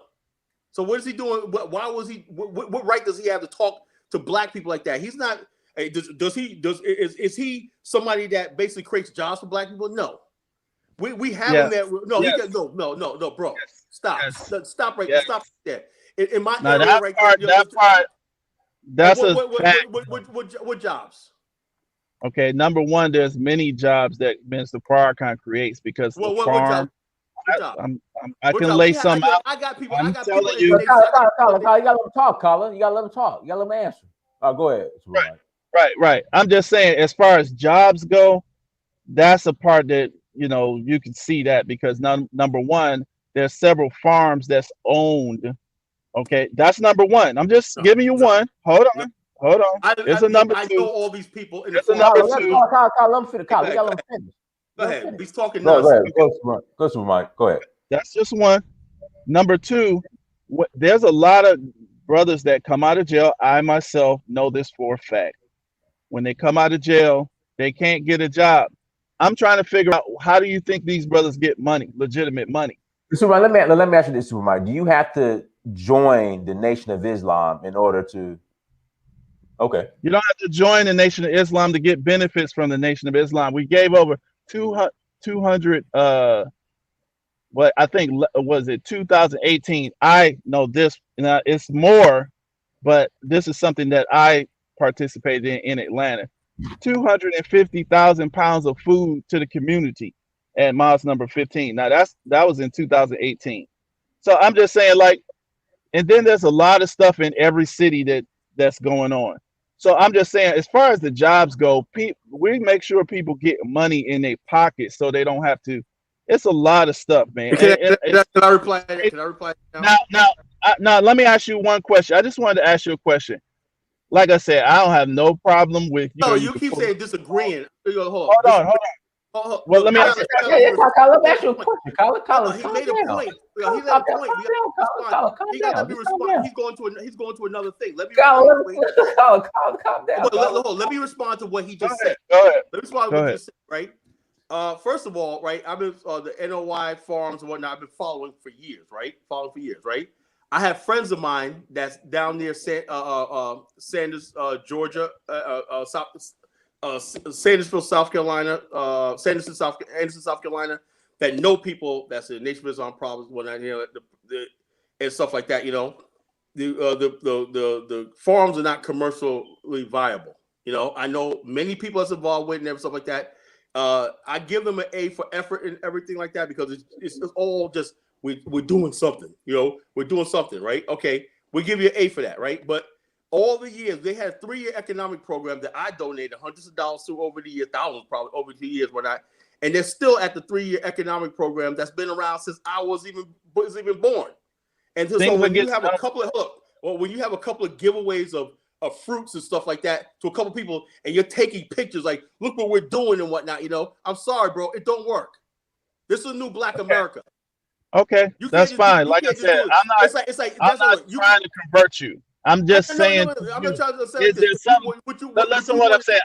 So what is he doing? Why was he? What right does he have to talk to black people like that? He's not. Is he somebody that basically creates jobs for black people? No. We have him there. No, yes. No, bro. Yes. Stop. Yes. Stop right there. In my area right there. That's what jobs? Okay, number one, there's many jobs that Minister Farrakhan creates because the farm. I can lay some out. I got people. I'm telling you. Colin, you gotta let him talk, Colin. You gotta let him talk. You gotta let him answer. Go ahead. Right. I'm just saying, as far as jobs go, that's a part that, you know, you can see that because number one, there's several farms that's owned. Okay, that's number one. I'm just giving you one. Hold on. There's a number two. I know all these people. There's a number two. Kyle, let him finish. Kyle, you gotta let him finish. Go ahead. He's talking. Go ahead, Mike. Go ahead. That's just one. Number two, there's a lot of brothers that come out of jail. I myself know this for a fact. When they come out of jail, they can't get a job. I'm trying to figure out, how do you think these brothers get money, legitimate money? Superman, let me ask you this, Superman. Do you have to join the Nation of Islam in order to? Okay. You don't have to join the Nation of Islam to get benefits from the Nation of Islam. We gave over 200 what I think was it 2018. I know this, it's more, but this is something that I participated in Atlanta. 250,000 pounds of food to the community at miles number 15. Now that was in 2018. So I'm just saying, like, and then there's a lot of stuff in every city that's going on. So I'm just saying, as far as the jobs go, we make sure people get money in their pockets so they don't have to. It's a lot of stuff, man. Can I reply? Can I reply now? Now, let me ask you one question. I just wanted to ask you a question. Like I said, I don't have no problem with you. No, you keep saying disagreeing. Hold on. Well, let me ask you. Let me ask you a question. Colin, he made a point. He made a point. He got to respond. He's going to another thing. Let me calm down. Let me respond to what he just said. Go ahead. Let me respond to what he just said. Right. First of all, right. I've been the NOI forums and whatnot. I've been following for years. Right. Right. I have friends of mine that's down near Sanders, Georgia, Sandersville, South Carolina, Anderson, South Carolina, that know people that's in Nation of Islam problems, whatnot, and stuff like that. The forums are not commercially viable. I know many people that's involved with it and stuff like that. I give them an A for effort and everything like that, because it's all just we're doing something. We're doing something, right? Okay, we give you an A for that, right? But all the years, they had a 3-year economic program that I donated hundreds of dollars to over the years, thousands probably over the years, whatnot. And they're still at the 3-year economic program that's been around since I was even born. And so when you have a couple of giveaways of fruits and stuff like that to a couple of people, and you're taking pictures like, look what we're doing and whatnot, I'm sorry, bro, it don't work. This is a new Black America. Okay, that's fine. Like I said, I'm not trying to convert you. I'm just saying. I'm not trying to say is there something? Listen, what I'm saying.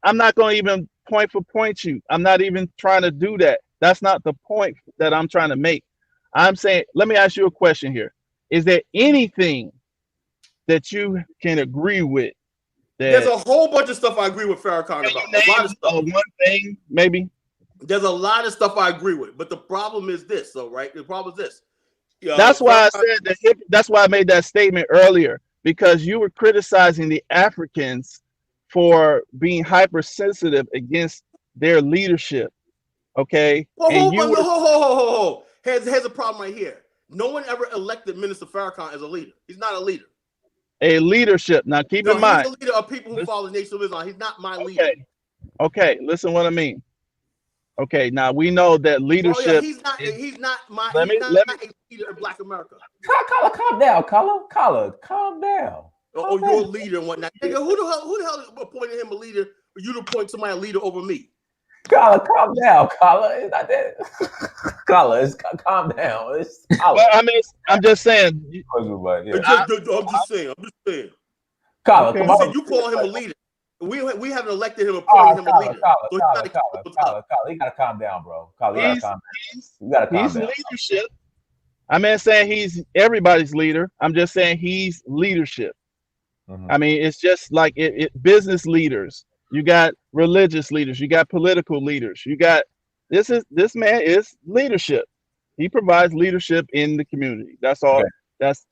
I'm not going to even point for point you. I'm not even trying to do that. That's not the point that I'm trying to make. I'm saying, let me ask you a question here. Is there anything that you can agree with? There's a whole bunch of stuff I agree with Farrakhan about. A lot of stuff. One thing, maybe. There's a lot of stuff I agree with, but the problem is this, though, right? The problem is this. That's why I said that. That's why I made that statement earlier, because you were criticizing the Africans for being hypersensitive against their leadership. Okay. Here's a problem right here. No one ever elected Minister Farrakhan as a leader. He's not a leader. A leadership. Now keep in mind. He's a leader of people who follow the Nation of Islam. He's not my leader. Okay. Listen what I mean. Okay, now we know that leadership. Oh, yeah, he's not a leader of Black America. Calm down, Colin. Calm down. You're a leader and whatnot. Nigga, who the hell appointed him a leader for you to appoint somebody a leader over me? Colin, calm down, Colin. It's not that. Colin, calm down. Well, I mean, I'm just saying. I'm just saying. Colin, come on. You call him a leader. We haven't elected him, appointed him a leader. Colin, you gotta calm down, bro. Colin, you gotta calm down. He's leadership. I'm not saying he's everybody's leader. I'm just saying he's leadership. Mm-hmm. I mean, it's just like business leaders. You got religious leaders. You got political leaders. You got this man is leadership. He provides leadership in the community. That's all. Okay.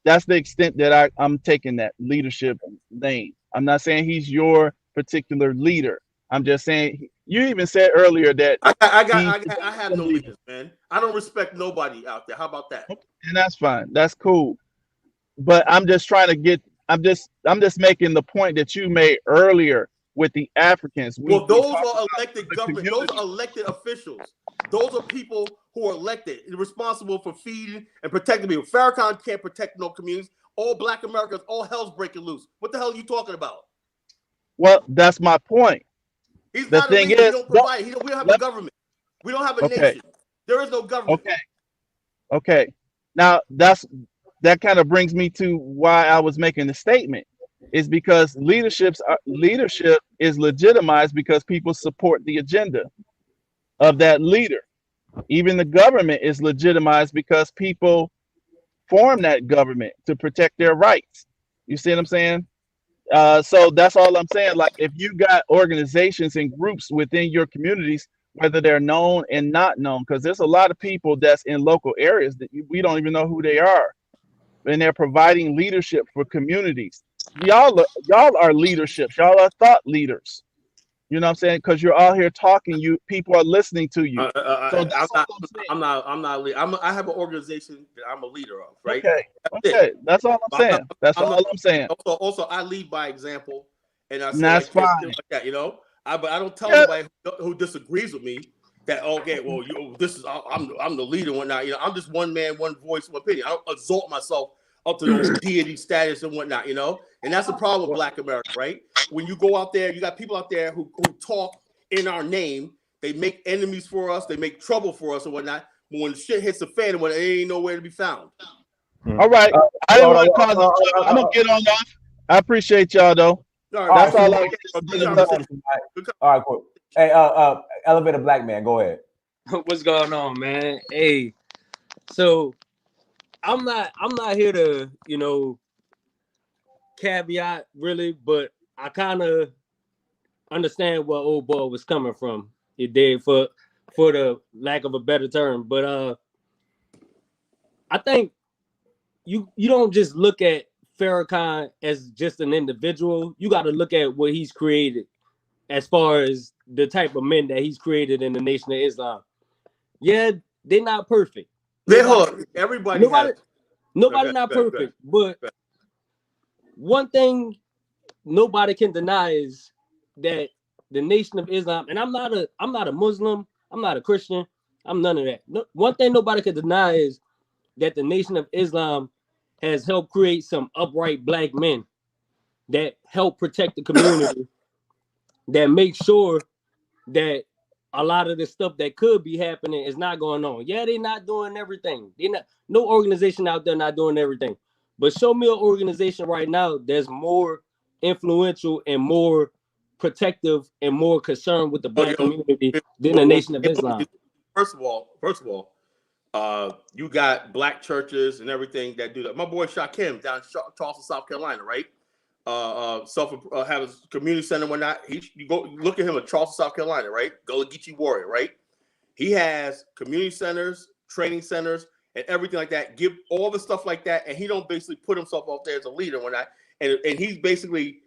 That's the extent that I'm taking that leadership name. I'm not saying he's your particular leader. I'm just saying, you even said earlier that I have no leaders, man. I don't respect nobody out there. How about that? And that's fine. That's cool. But I'm just trying to I'm just making the point that you made earlier with the Africans. Well, those are elected government. Those are elected officials. Those are people who are elected and responsible for feeding and protecting people. Farrakhan can't protect no communities. All Black Americans, all hell's breaking loose. What the hell are you talking about? Well, that's my point. He's the not thing a leader. Is, we don't provide. We don't have a government. We don't have a nation. There is no government. Okay. Now that kind of brings me to why I was making the statement. Is because leadership is legitimized because people support the agenda. of that leader. Even the government is legitimized because people form that government to protect their rights. You see what I'm saying? So that's all I'm saying. Like, if you got organizations and groups within your communities, whether they're known and not known, because there's a lot of people that's in local areas that we don't even know who they are, and they're providing leadership for communities. Y'all are leaderships. Y'all are thought leaders. You know what I'm saying? Because you're all here talking. People are listening to you. So that's all I'm saying. I'm not. I have an organization that I'm a leader of. Right. Okay. Okay. That's all I'm saying. That's all I'm saying. Also, I lead by example, and I say that's fine. Like that. You know, but I don't tell anybody who disagrees with me that, okay, well, I'm the leader and whatnot. You know, I'm just one man, one voice, one opinion. I don't exalt myself up to those deity status and whatnot. You know, and that's the problem with Black America, right? When you go out there, you got people out there who talk in our name. They make enemies for us. They make trouble for us and whatnot. But when shit hits the fan, when it ain't nowhere to be found. All right, I didn't want to cause trouble. I'm gonna get on off. I appreciate y'all though. That's all I All right, cool. Hey, Elevator Black Man, go ahead. What's going on, man? Hey, so I'm not here to, caveat really, but I kind of understand where old boy was coming from. It did, for the lack of a better term, but I think you don't just look at Farrakhan as just an individual. You got to look at what he's created as far as the type of men that he's created in the Nation of Islam. Yeah, they're not perfect. Nobody's not perfect. But one thing nobody can deny is that the Nation of Islam, and I'm not a Muslim, I'm not a Christian, I'm none of that. No, one thing nobody can deny is that the Nation of Islam has helped create some upright Black men that help protect the community, that make sure that a lot of the stuff that could be happening is not going on. Yeah, they're not doing everything. No organization out there not doing everything. But show me an organization right now that's more influential and more protective and more concerned with the Black community than the Nation of Islam. First of all, you got Black churches and everything that do that. My boy Shakim down in Charleston, South Carolina, right? Have a community center and whatnot. You go look at him in Charleston, South Carolina, right? Gullah Geechee Warrior, right? He has community centers, training centers, and everything like that. Give all the stuff like that, and he don't basically put himself out there as a leader and whatnot. And he's basically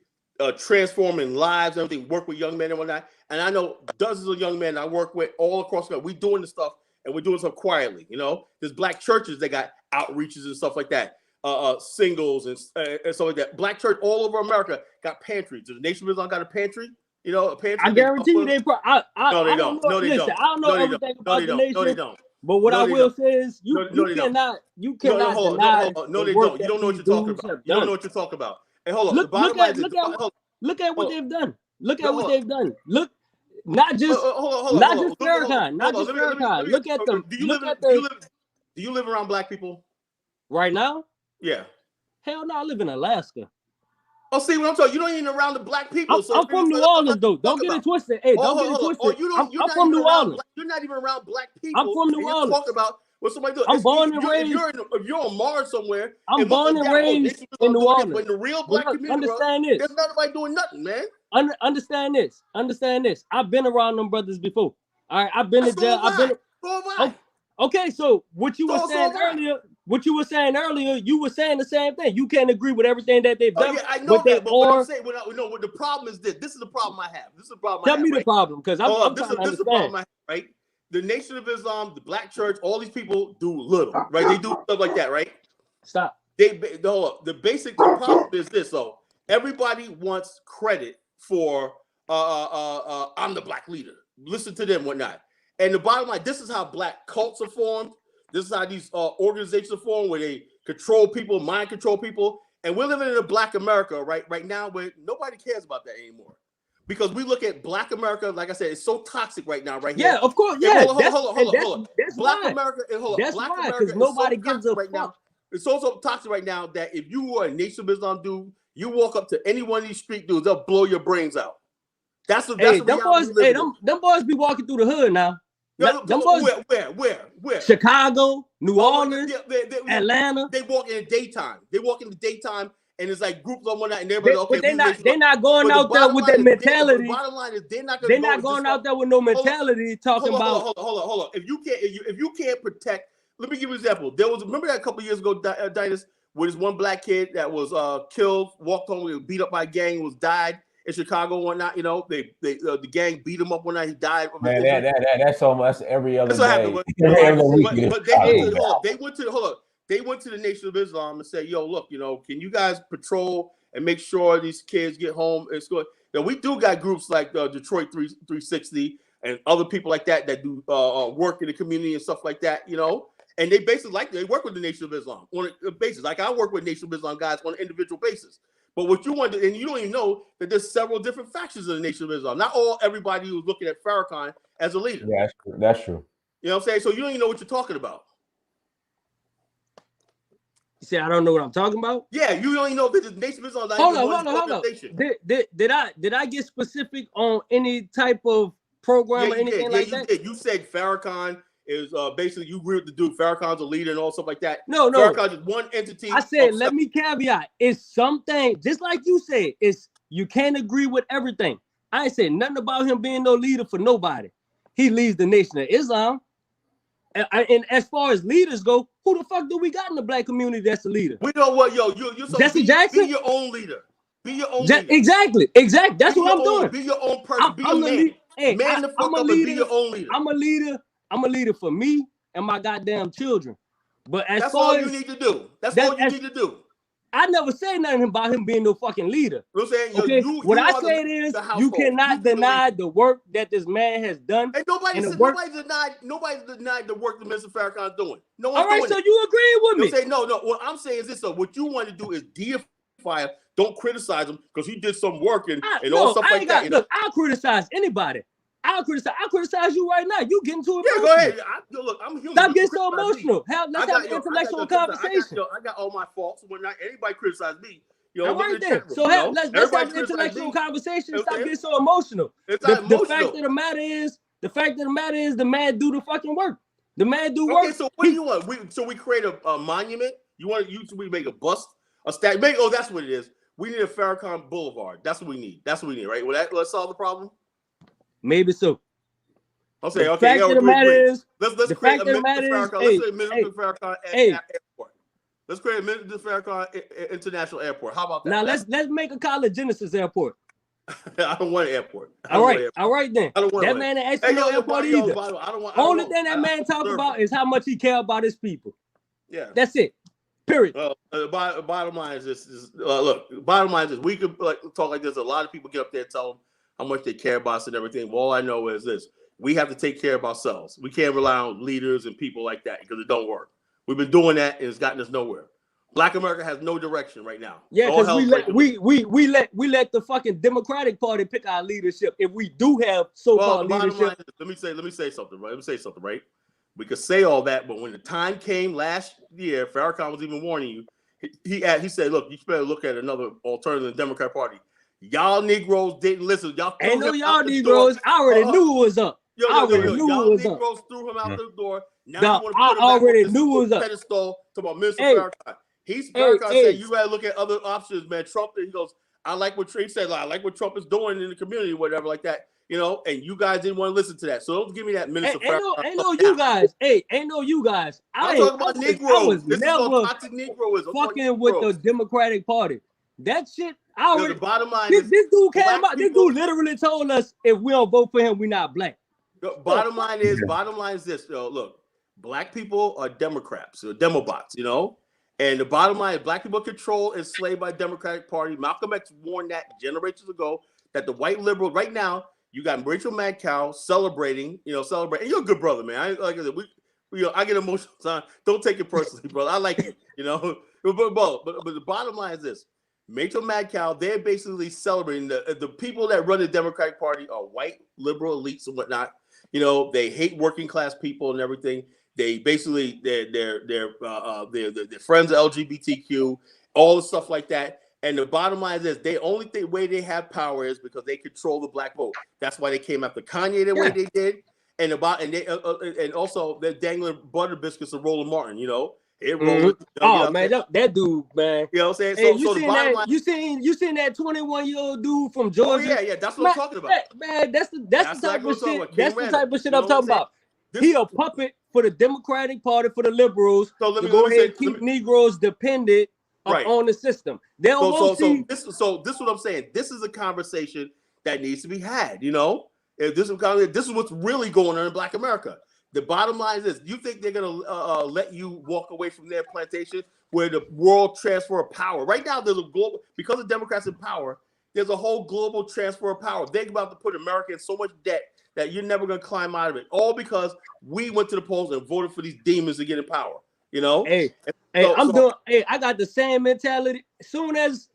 transforming lives and everything. Work with young men and whatnot. And I know dozens of young men I work with all across the country. We doing this stuff, and we're doing stuff quietly. You know, there's Black churches that got outreaches and stuff like that. Singles and stuff like that. Black church all over America got pantries. Does the Nation of Islam got a pantry? You know, a pantry. I guarantee you they. No, they don't. No, they don't. I don't know everything about the nation. No, they don't. But what I will say is, you cannot deny. No, they don't. You don't know what you're talking about. You don't know what you're talking about. Hey, hold on. Look at what they've done. Look at what they've done. Look, not just Farrakhan. Not just Farrakhan. Look at them. Do you live around Black people right now? Yeah. Hell no, I live in Alaska. Oh, see what I'm talking. You don't even around the Black people. I'm from New Orleans, though. Don't get it twisted. Hey, don't get it twisted. I'm from New Orleans. You're not even around Black people. I'm from New Orleans. Talk about what somebody doing. I'm born and raised. If you're on Mars somewhere, I'm born and raised in New Orleans. But in the real Black community, understand this. There's nobody doing nothing, man. Understand this. Understand this. I've been around them brothers before. All right, I've been to jail. Okay, so what you were saying earlier. What you were saying earlier, you were saying the same thing. You can't agree with everything that they've done. Yeah, I know that, but what I'm saying, what the problem is this. This is the problem I have. This is the problem Tell me the problem, because I'm this trying to understand. is the problem I have, right? The Nation of Islam, the Black church, all these people do little, right? They do stuff like that, right? Stop. The basic problem is this, though. Everybody wants credit for I'm the Black leader. Listen to them, whatnot. And the bottom line, this is how Black cults are formed. This is how these organizations are formed, where they control people, mind control people. And we're living in a Black America right now where nobody cares about that anymore. Because we look at Black America, like I said, it's so toxic right now, right here. Yeah, of course. Yeah, hold on. That's Black why. America, That's Black why, America because nobody so gives a right fuck. now. It's so toxic right now that if you were a Nation of Islam dude, you walk up to any one of these street dudes, they'll blow your brains out. That's the them boys be walking through the hood now. Where? Chicago, New Orleans, Atlanta. They walk in the daytime. They walk in the daytime, and it's like groups on one night, and everybody But they're not going out there with that mentality. The bottom line is they're not going. They're not going out there with no mentality talking about. Hold on. If you can't protect, let me give you an example. Remember that a couple of years ago, Dinas, where this one black kid that was killed, walked home, was beat up by a gang, died in Chicago one night. You know, the gang beat him up one night. He died. Man, that's so much every other day. They went to the Nation of Islam and said, "Yo, look, you know, can you guys patrol and make sure these kids get home and school?" Now we do got groups like Detroit 360 and other people like that do work in the community and stuff like that, you know. And they basically they work with the Nation of Islam on a basis. Like I work with Nation of Islam guys on an individual basis. But what you want to, and you don't even know that there's several different factions of the Nation of Islam. Not everybody who's looking at Farrakhan as a leader. Yeah, that's true. You know what I'm saying? So you don't even know what you're talking about. You say I don't know what I'm talking about? Yeah, you don't even know that the Nation of Islam. Hold on. Did I get specific on any type of program or anything like that? You did. You said Farrakhan is basically you agree with the dude. Farrakhan's a leader and all stuff like that. No. Farrakhan's is one entity. I said, let me caveat. It's something, just like you said, you can't agree with everything. I ain't saying nothing about him being no leader for nobody. He leads the Nation of Islam. And as far as leaders go, who the fuck do we got in the black community that's a leader? We know what, you're Jesse Jackson? Be your own leader. Be your own leader. Exactly. That's what I'm doing. Be your own person. Be your man. Man the fuck up and be your own leader. I'm a leader for me and my goddamn children. But that's all you need to do. That's all you need to do. I never said nothing about him being no fucking leader. You know what I'm saying? Okay? What I said is you cannot deny the work that this man has done. And nobody denied the work that Mr. Farrakhan's doing. No one's all right, doing so you agree with me. Say, no. What I'm saying is this. So what you want to do is deify him. Don't criticize him because he did some work and all stuff like that. Look, I'll criticize anybody. I'll criticize you right now. You getting too emotional. Yeah, go ahead. Look, I'm human. Stop getting so emotional. Let's have an intellectual conversation. I got all my faults. When not anybody criticize me, all right then. So let's have an intellectual conversation. Stop getting so emotional. The fact of the matter is, the man do the fucking work. The man do work. Okay, so what do you want? So we create a monument. We make a bust, a statue. That's what it is. We need a Farrakhan Boulevard. That's what we need. Right? Let's solve the problem. Maybe so. Okay. The fact of the matter is, let's create a Mr. Farrakhan airport. Let's create a Mr. Farrakhan international airport. How about that? Now let's make a College Genesis airport. I don't want an airport. All right then. I don't want that man ain't no airport either. Only thing that man talk about is how much he care about his people. Yeah, that's it. Period. Bottom line is this. Bottom line is this. We could talk like this. A lot of people get up there and tell them how much they care about us and everything. Well, all I know is this. We have to take care of ourselves. We can't rely on leaders and people like that because it don't work. We've been doing that and it's gotten us nowhere. Black America has no direction right now. Yeah, because we let the fucking Democratic Party pick our leadership. If we do have so-called leadership. Let me say something, right? We could say all that, but when the time came last year, Farrakhan was even warning you. He said, look, you better look at another alternative Democrat Party. Y'all Negroes didn't listen. Y'all ain't no y'all Negroes. I already knew it was up. Y'all Negroes threw him out the door. Now I already knew it was up. Pedestal to my Mr. Farrakhan. Farrakhan said you gotta look at other options, man. Trump, he goes, I like what Trump said. I like what Trump is doing in the community, whatever, like that. You know, and you guys didn't want to listen to that. So don't give me that Minister Farrakhan. Ain't no you guys. I'm talking about Negroes. I was never fucking with the Democratic Party. That shit. The bottom line this dude came out. This dude literally told us if we don't vote for him, we're not black. The bottom line is this. Look, black people are Democrats, or Demobots, you know. And the bottom line is black people are controlled and enslaved by the Democratic Party. Malcolm X warned that generations ago that the white liberals right now, you got Rachel Maddow celebrating. You're a good brother, man. I get emotional time. Don't take it personally, brother. I like you, you know. But the bottom line is this. Rachel Maddow, they're basically celebrating the people that run the Democratic Party are white liberal elites and whatnot. You know, they hate working class people and everything. They basically they're friends of LGBTQ, all the stuff like that. And the bottom line is this: way they have power is because they control the black vote. That's why they came after Kanye the way they did. and and also they're dangling butter biscuits of Roland Martin. You know, Oh man, that dude, man. You know what I'm saying? Hey, So the bottom line, you seen that 21-year-old dude from Georgia? Oh yeah, that's what I'm talking about. Man, that's the type of shit. That's the type of shit I'm talking about. He a puppet for the Democratic Party, for the liberals, to go ahead and keep Negroes dependent on the system. They don't want to see. This is what I'm saying. This is a conversation that needs to be had. You know, this is what's really going on in Black America. The bottom line is this: you think they're gonna let you walk away from their plantation, where the world transfer of power? Right now, there's a global, because of Democrats in power. There's a whole global transfer of power. They're about to put America in so much debt that you're never going to climb out of it. All because we went to the polls and voted for these demons to get in power. You know? I got the same mentality. Soon as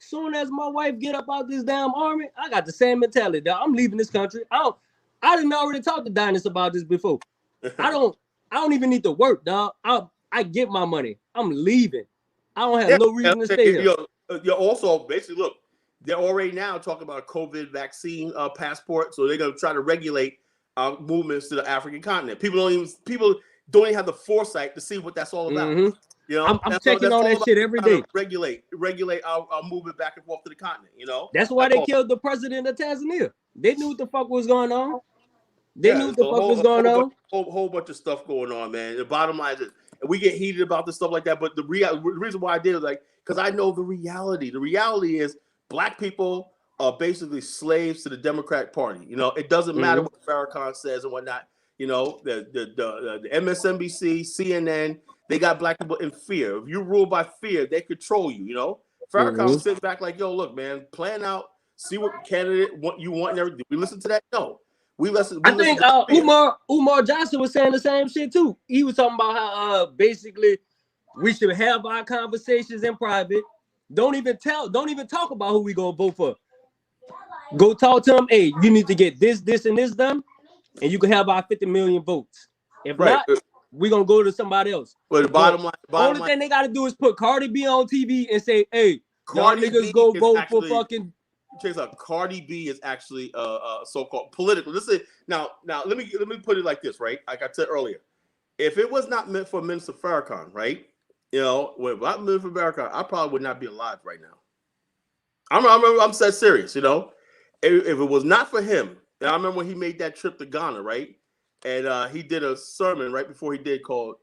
my wife get up out this damn army, I got the same mentality. Dog. I'm leaving this country. I didn't already talk to Dynas about this before. I don't even need to work, dog. I get my money. I'm leaving. I don't have no reason to stay here. You're also basically, look, they're already now talking about a COVID vaccine passport, so they're going to try to regulate movements to the African continent. People don't even have the foresight to see what that's all about. Mm-hmm. You know, I'm checking on that shit every day. Regulate our movement back and forth to the continent. You know, that's why they killed the president of Tanzania. They knew what the fuck was going on. They knew what the fuck was going on. Whole bunch of stuff going on, man. The bottom line is, we get heated about this stuff like that, but the reason why I did is because I know the reality. The reality is Black people are basically slaves to the Democratic Party. You know, it doesn't matter what Farrakhan says and whatnot. You know, the MSNBC, CNN, they got Black people in fear. If you rule by fear, they control you. You know, Farrakhan sits back like, yo, look, man, plan out, see what candidate you want and everything. Did we listen to that? No. I think Umar Johnson was saying the same shit too. He was talking about how basically we should have our conversations in private. Don't even talk about who we gonna vote for. Go talk to them. Hey, you need to get this, and this done, and you can have our 50 million votes. If not, we're gonna go to somebody else. But the bottom line, only thing they gotta do is put Cardi B on TV and say, hey, y'all niggas go vote for fucking. Cardi B is actually so-called political. Listen, now let me put it like this, right? Like I said earlier, if it was not meant for Minister Farrakhan, right? You know, without Minister Farrakhan, I probably would not be alive right now. I'm so serious, you know. If it was not for him, and I remember when he made that trip to Ghana, right? And he did a sermon right before he did called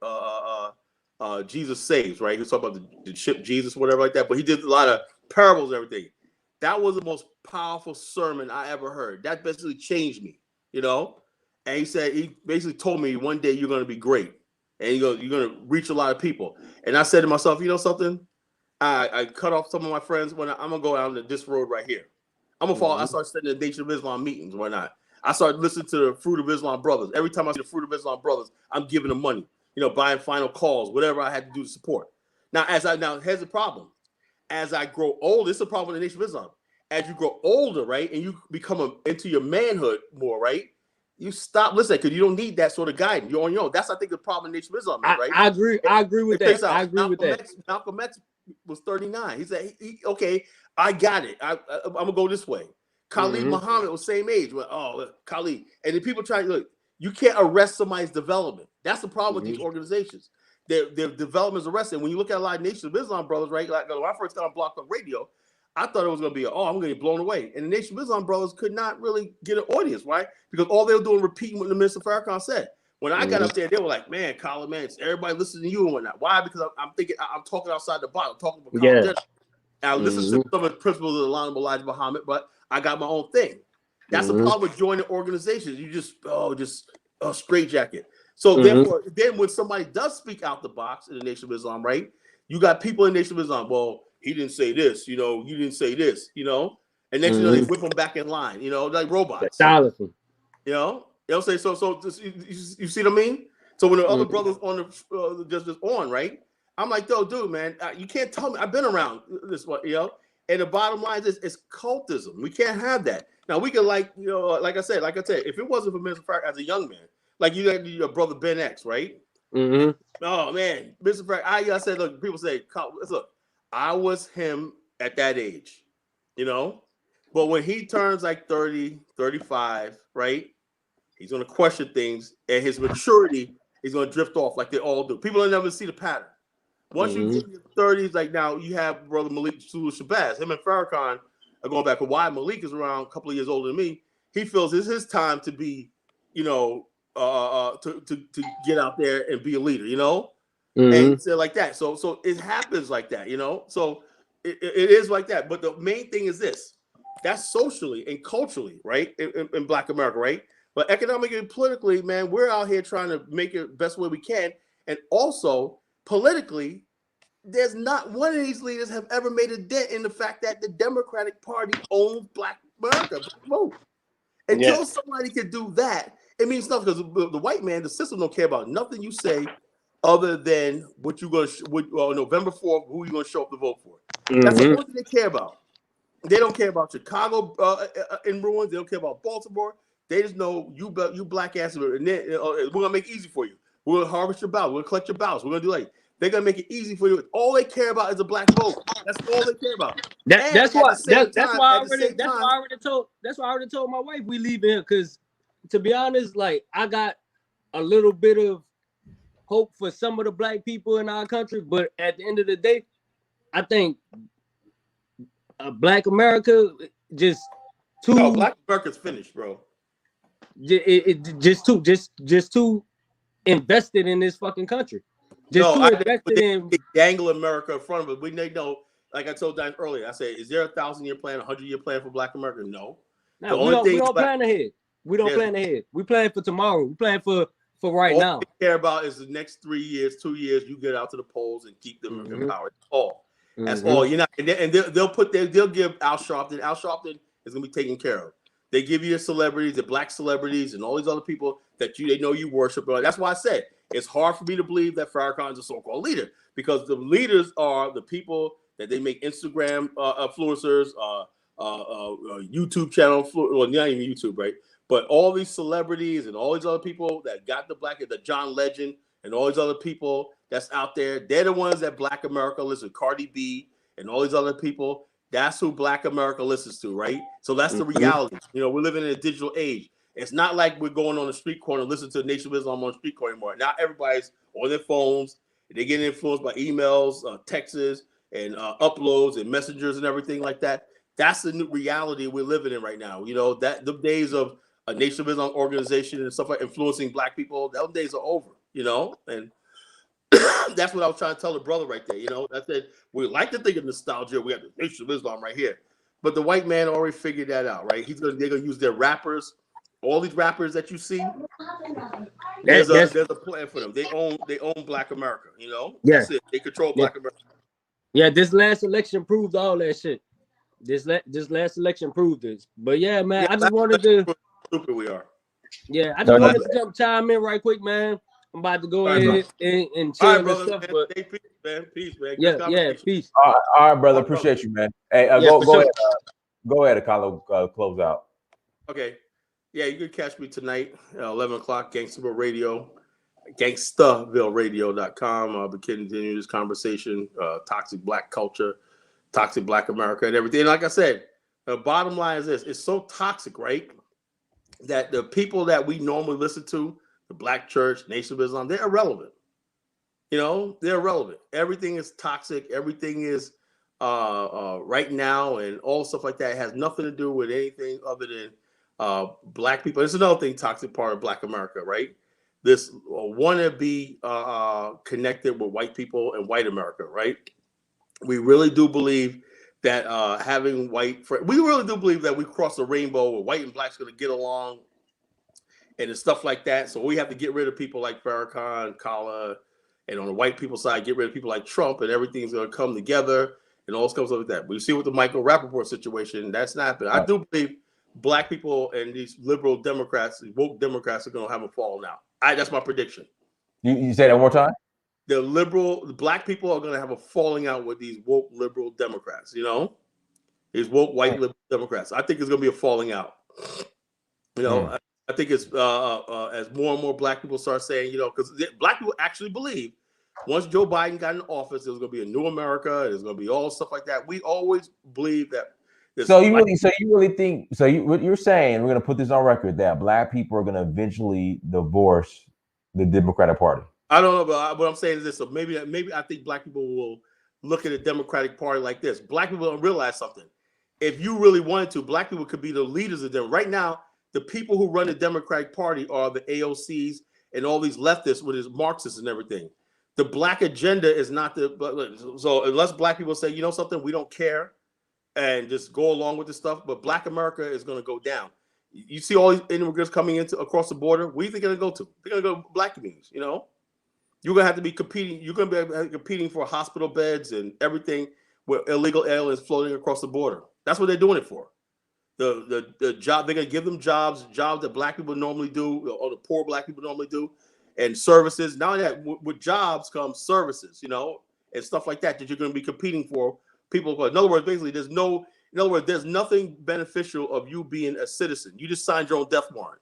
Jesus Saves, right? He was talking about the ship Jesus, whatever like that. But he did a lot of parables and everything. That was the most powerful sermon I ever heard. That basically changed me, you know. And he basically told me one day you're going to be great, and you're going to reach a lot of people. And I said to myself, you know something? I cut off some of my friends when I'm gonna go out on this road right here. I'm gonna follow. I started studying the Nation of Islam meetings. Why not? I started listening to the Fruit of Islam brothers. Every time I see the Fruit of Islam brothers, I'm giving them money. You know, buying final calls, whatever I had to do to support. Now here's the problem. As I grow older, it's a problem with the Nation of Islam. As you grow older, right, and you become into your manhood more, right, you stop listening because you don't need that sort of guidance. You're on your own. That's, I think, the problem in Nation of Islam, right? I agree with that. I agree with that. Malcolm X was 39. He said, okay, I got it. I'm going to go this way. Khalid Muhammad was same age. Khalid. And then people try to look, you can't arrest somebody's development. That's the problem with these organizations. Their development is arrested. When you look at a lot of Nation of Islam brothers, right? Like when I first got on Block Talk Radio, I thought it was going to be, I'm going to get blown away. And the Nation of Islam brothers could not really get an audience, right? Because all they were doing repeating what the Minister Farrakhan said. When I got up there, they were like, man, Colin, man, everybody listening to you and whatnot. Why? Because I'm thinking, I'm talking outside the box. I'm talking about Colin Jenner. I listen to some of the principles of the line of Elijah Muhammad, but I got my own thing. That's the problem with joining organizations. You just straitjacket. So therefore, then when somebody does speak out the box in the Nation of Islam, right? You got people in the Nation of Islam, well, he didn't say this, you know, you didn't say this, you know, and next thing you know, they whip them back in line, you know, like robots. You know, they'll say, so you see what I mean? So when the other brothers on the just on, right? I'm like, yo, dude, man, you can't tell me. I've been around this one, you know. And the bottom line is, it's cultism. We can't have that. Now we can, like I said, if it wasn't for Mr. Farrakhan as a young man, like you got your brother Ben X, right? Oh man, Mr. Farrakhan. I said, look, people say, look, I was him at that age, you know. But when he turns like 30, 35, right? He's going to question things, and his maturity is going to drift off like they all do. People will never see the pattern. Once you get in your 30s, like now, you have brother Malik Shabazz. Him and Farrakhan are going back. But why Malik is around a couple of years older than me, he feels it's his time to be, you know, to get out there and be a leader, you know, and say like that. So it happens like that, you know. So it is like that. But the main thing is this: that's socially and culturally, right, in Black America, right? But economically and politically, man, we're out here trying to make it the best way we can, and also politically, there's not one of these leaders have ever made a dent in the fact that the Democratic Party owns Black America. Vote. Until somebody can do that, it means nothing, because the white man, the system don't care about nothing you say other than what you're going to, November 4th, who you're going to show up to vote for. That's the only thing they care about. They don't care about Chicago in ruins. They don't care about Baltimore. They just know you black ass, and then, we're going to make it easy for you. We're going to harvest your ballots. We're going to collect your ballots. We're going to do like, they're going to make it easy for you. All they care about is a black vote. That's all they care about. That's why I already told my wife we leaving here, because to be honest, like, I got a little bit of hope for some of the black people in our country, but at the end of the day, I think Black America just too. No, Black America's finished, bro. Just too invested in this fucking country. They dangle America in front of it. They know, like I told Dan earlier, I said, is there a 1,000-year plan, 100-year plan for Black America? No. We don't plan ahead. We don't plan ahead. We plan for tomorrow. We plan for right now. All they care about is the next 3 years, 2 years. You get out to the polls and keep them in power. That's all. That's all. You're not, and they'll give Al Sharpton. Al Sharpton is gonna be taken care of. They give you the celebrities, the black celebrities, and all these other people that they know you worship. That's why I said it's hard for me to believe that Farrakhan is a so-called leader, because the leaders are the people that they make Instagram influencers, YouTube channel, well, not even YouTube, right? But all these celebrities and all these other people that got the John Legend and all these other people that's out there, they're the ones that Black America listens to. Cardi B and all these other people. That's who Black America listens to, right? So that's the reality. You know, we're living in a digital age. It's not like we're going on the street corner and listening to Nation of Islam on the street corner anymore. Now everybody's on their phones. They get influenced by emails, texts, and uploads and messengers and everything like that. That's the new reality we're living in right now. You know, that the days of a Nation of Islam organization and stuff like influencing Black people, those days are over, you know? And that's what I was trying to tell the brother right there. You know, I said, we like to think of nostalgia. We have the Nation of Islam right here. But the white man already figured that out, right? They're gonna use their rappers, all these rappers that you see. There's a plan for them. They own Black America, you know? That's it. They control Black America. Yeah, this last election proved all that shit. This last election proved this. But yeah, man, I just wanted to stupid we are. Yeah, I just wanted to chime in right quick, man. I'm about to go ahead and chill and stuff. But peace, man. Peace, man. Yeah, peace. All right, brother. Appreciate you, man. Hey, go ahead. Go ahead, Akala, close out. Okay. Yeah, you can catch me tonight at 11 o'clock, Gangsterville Radio, gangstavilleradio.com. I'll be continuing this conversation, toxic Black culture, toxic Black America, and everything. And like I said, the bottom line is this: it's so toxic, right, that the people that we normally listen to, the Black Church, Nation of Islam, they're irrelevant. You know, they're irrelevant. Everything is toxic. Everything is right now, and all stuff like that. It has nothing to do with anything other than Black people. It's another thing, toxic part of Black America, right? This want to be connected with white people and white America, right? We really do believe that having white friends, we really do believe that we cross the rainbow where white and Black's going to get along and stuff like that. So we have to get rid of people like Farrakhan, Kala, and on the white people side, get rid of people like Trump, and everything's going to come together and all stuff like that. We see with the Michael Rappaport situation, that's not happening. I do believe Black people and these liberal Democrats, these woke Democrats, are going to have a falling out. That's my prediction. You say that one more time? The Black people are going to have a falling out with these woke liberal Democrats, you know? These woke white liberal Democrats. I think it's going to be a falling out. You know, I think it's as more and more Black people start saying, you know, because Black people actually believe once Joe Biden got in office, there's going to be a new America. There's going to be all stuff like that. We always believe that So you really think? So what you're saying? We're gonna put this on record that black people are gonna eventually divorce the Democratic Party. I don't know, but what I'm saying is this. So maybe I think black people will look at the Democratic Party like this. Black people don't realize something. If you really wanted to, black people could be the leaders of them. Right now, the people who run the Democratic Party are the AOCs and all these leftists with his Marxists and everything. The black agenda is not the. So unless black people say, you know something, we don't care, and just go along with this stuff, but black America is going to go down. You see all these immigrants coming into across the border. Where do you think they're going to go to? They're going to go to black communities, you know? You're going to have to be competing. You're going to be competing for hospital beds and everything with illegal aliens floating across the border. That's what they're doing it for. The job, they're going to give them jobs that black people normally do, or the poor black people normally do, and services. Now that with jobs comes services, you know, and stuff like that you're going to be competing for people. In other words, basically, there's nothing beneficial of you being a citizen. You just signed your own death warrant.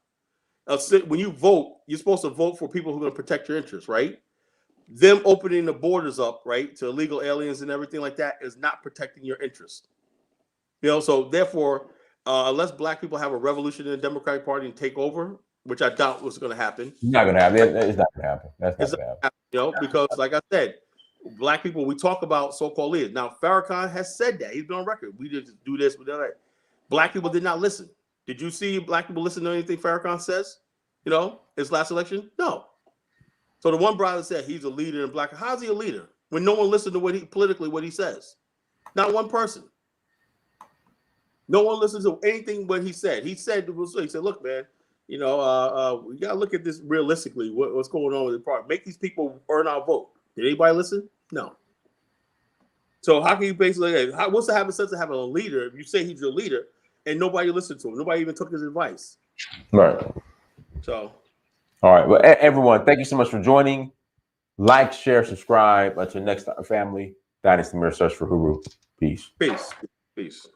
When you vote, you're supposed to vote for people who are going to protect your interests, right? Them opening the borders up, right, to illegal aliens and everything like that is not protecting your interests. You know, so therefore, unless black people have a revolution in the Democratic Party and take over, which I doubt was going to happen. It's not going to happen. It's not going to happen. That's not going to happen. You know, because like I said, black people, we talk about so-called leaders. Now, Farrakhan has said that. He's been on record. We just do this, we do that. Black people did not listen. Did you see black people listen to anything Farrakhan says? You know, his last election? No. So the one brother said he's a leader in black. How's he a leader when no one listened to what he says? Not one person. No one listens to anything what he said. He said, look, man, you know, we gotta look at this realistically. What's going on with the party? Make these people earn our vote. Did anybody listen? No. So how can you basically? What's the sense of having a leader if you say he's your leader and nobody listened to him? Nobody even took his advice. Right. So. All right. Well, everyone, thank you so much for joining. Like, share, subscribe. To next family Dynasty Mirror Search for Huru. Peace. Peace. Peace.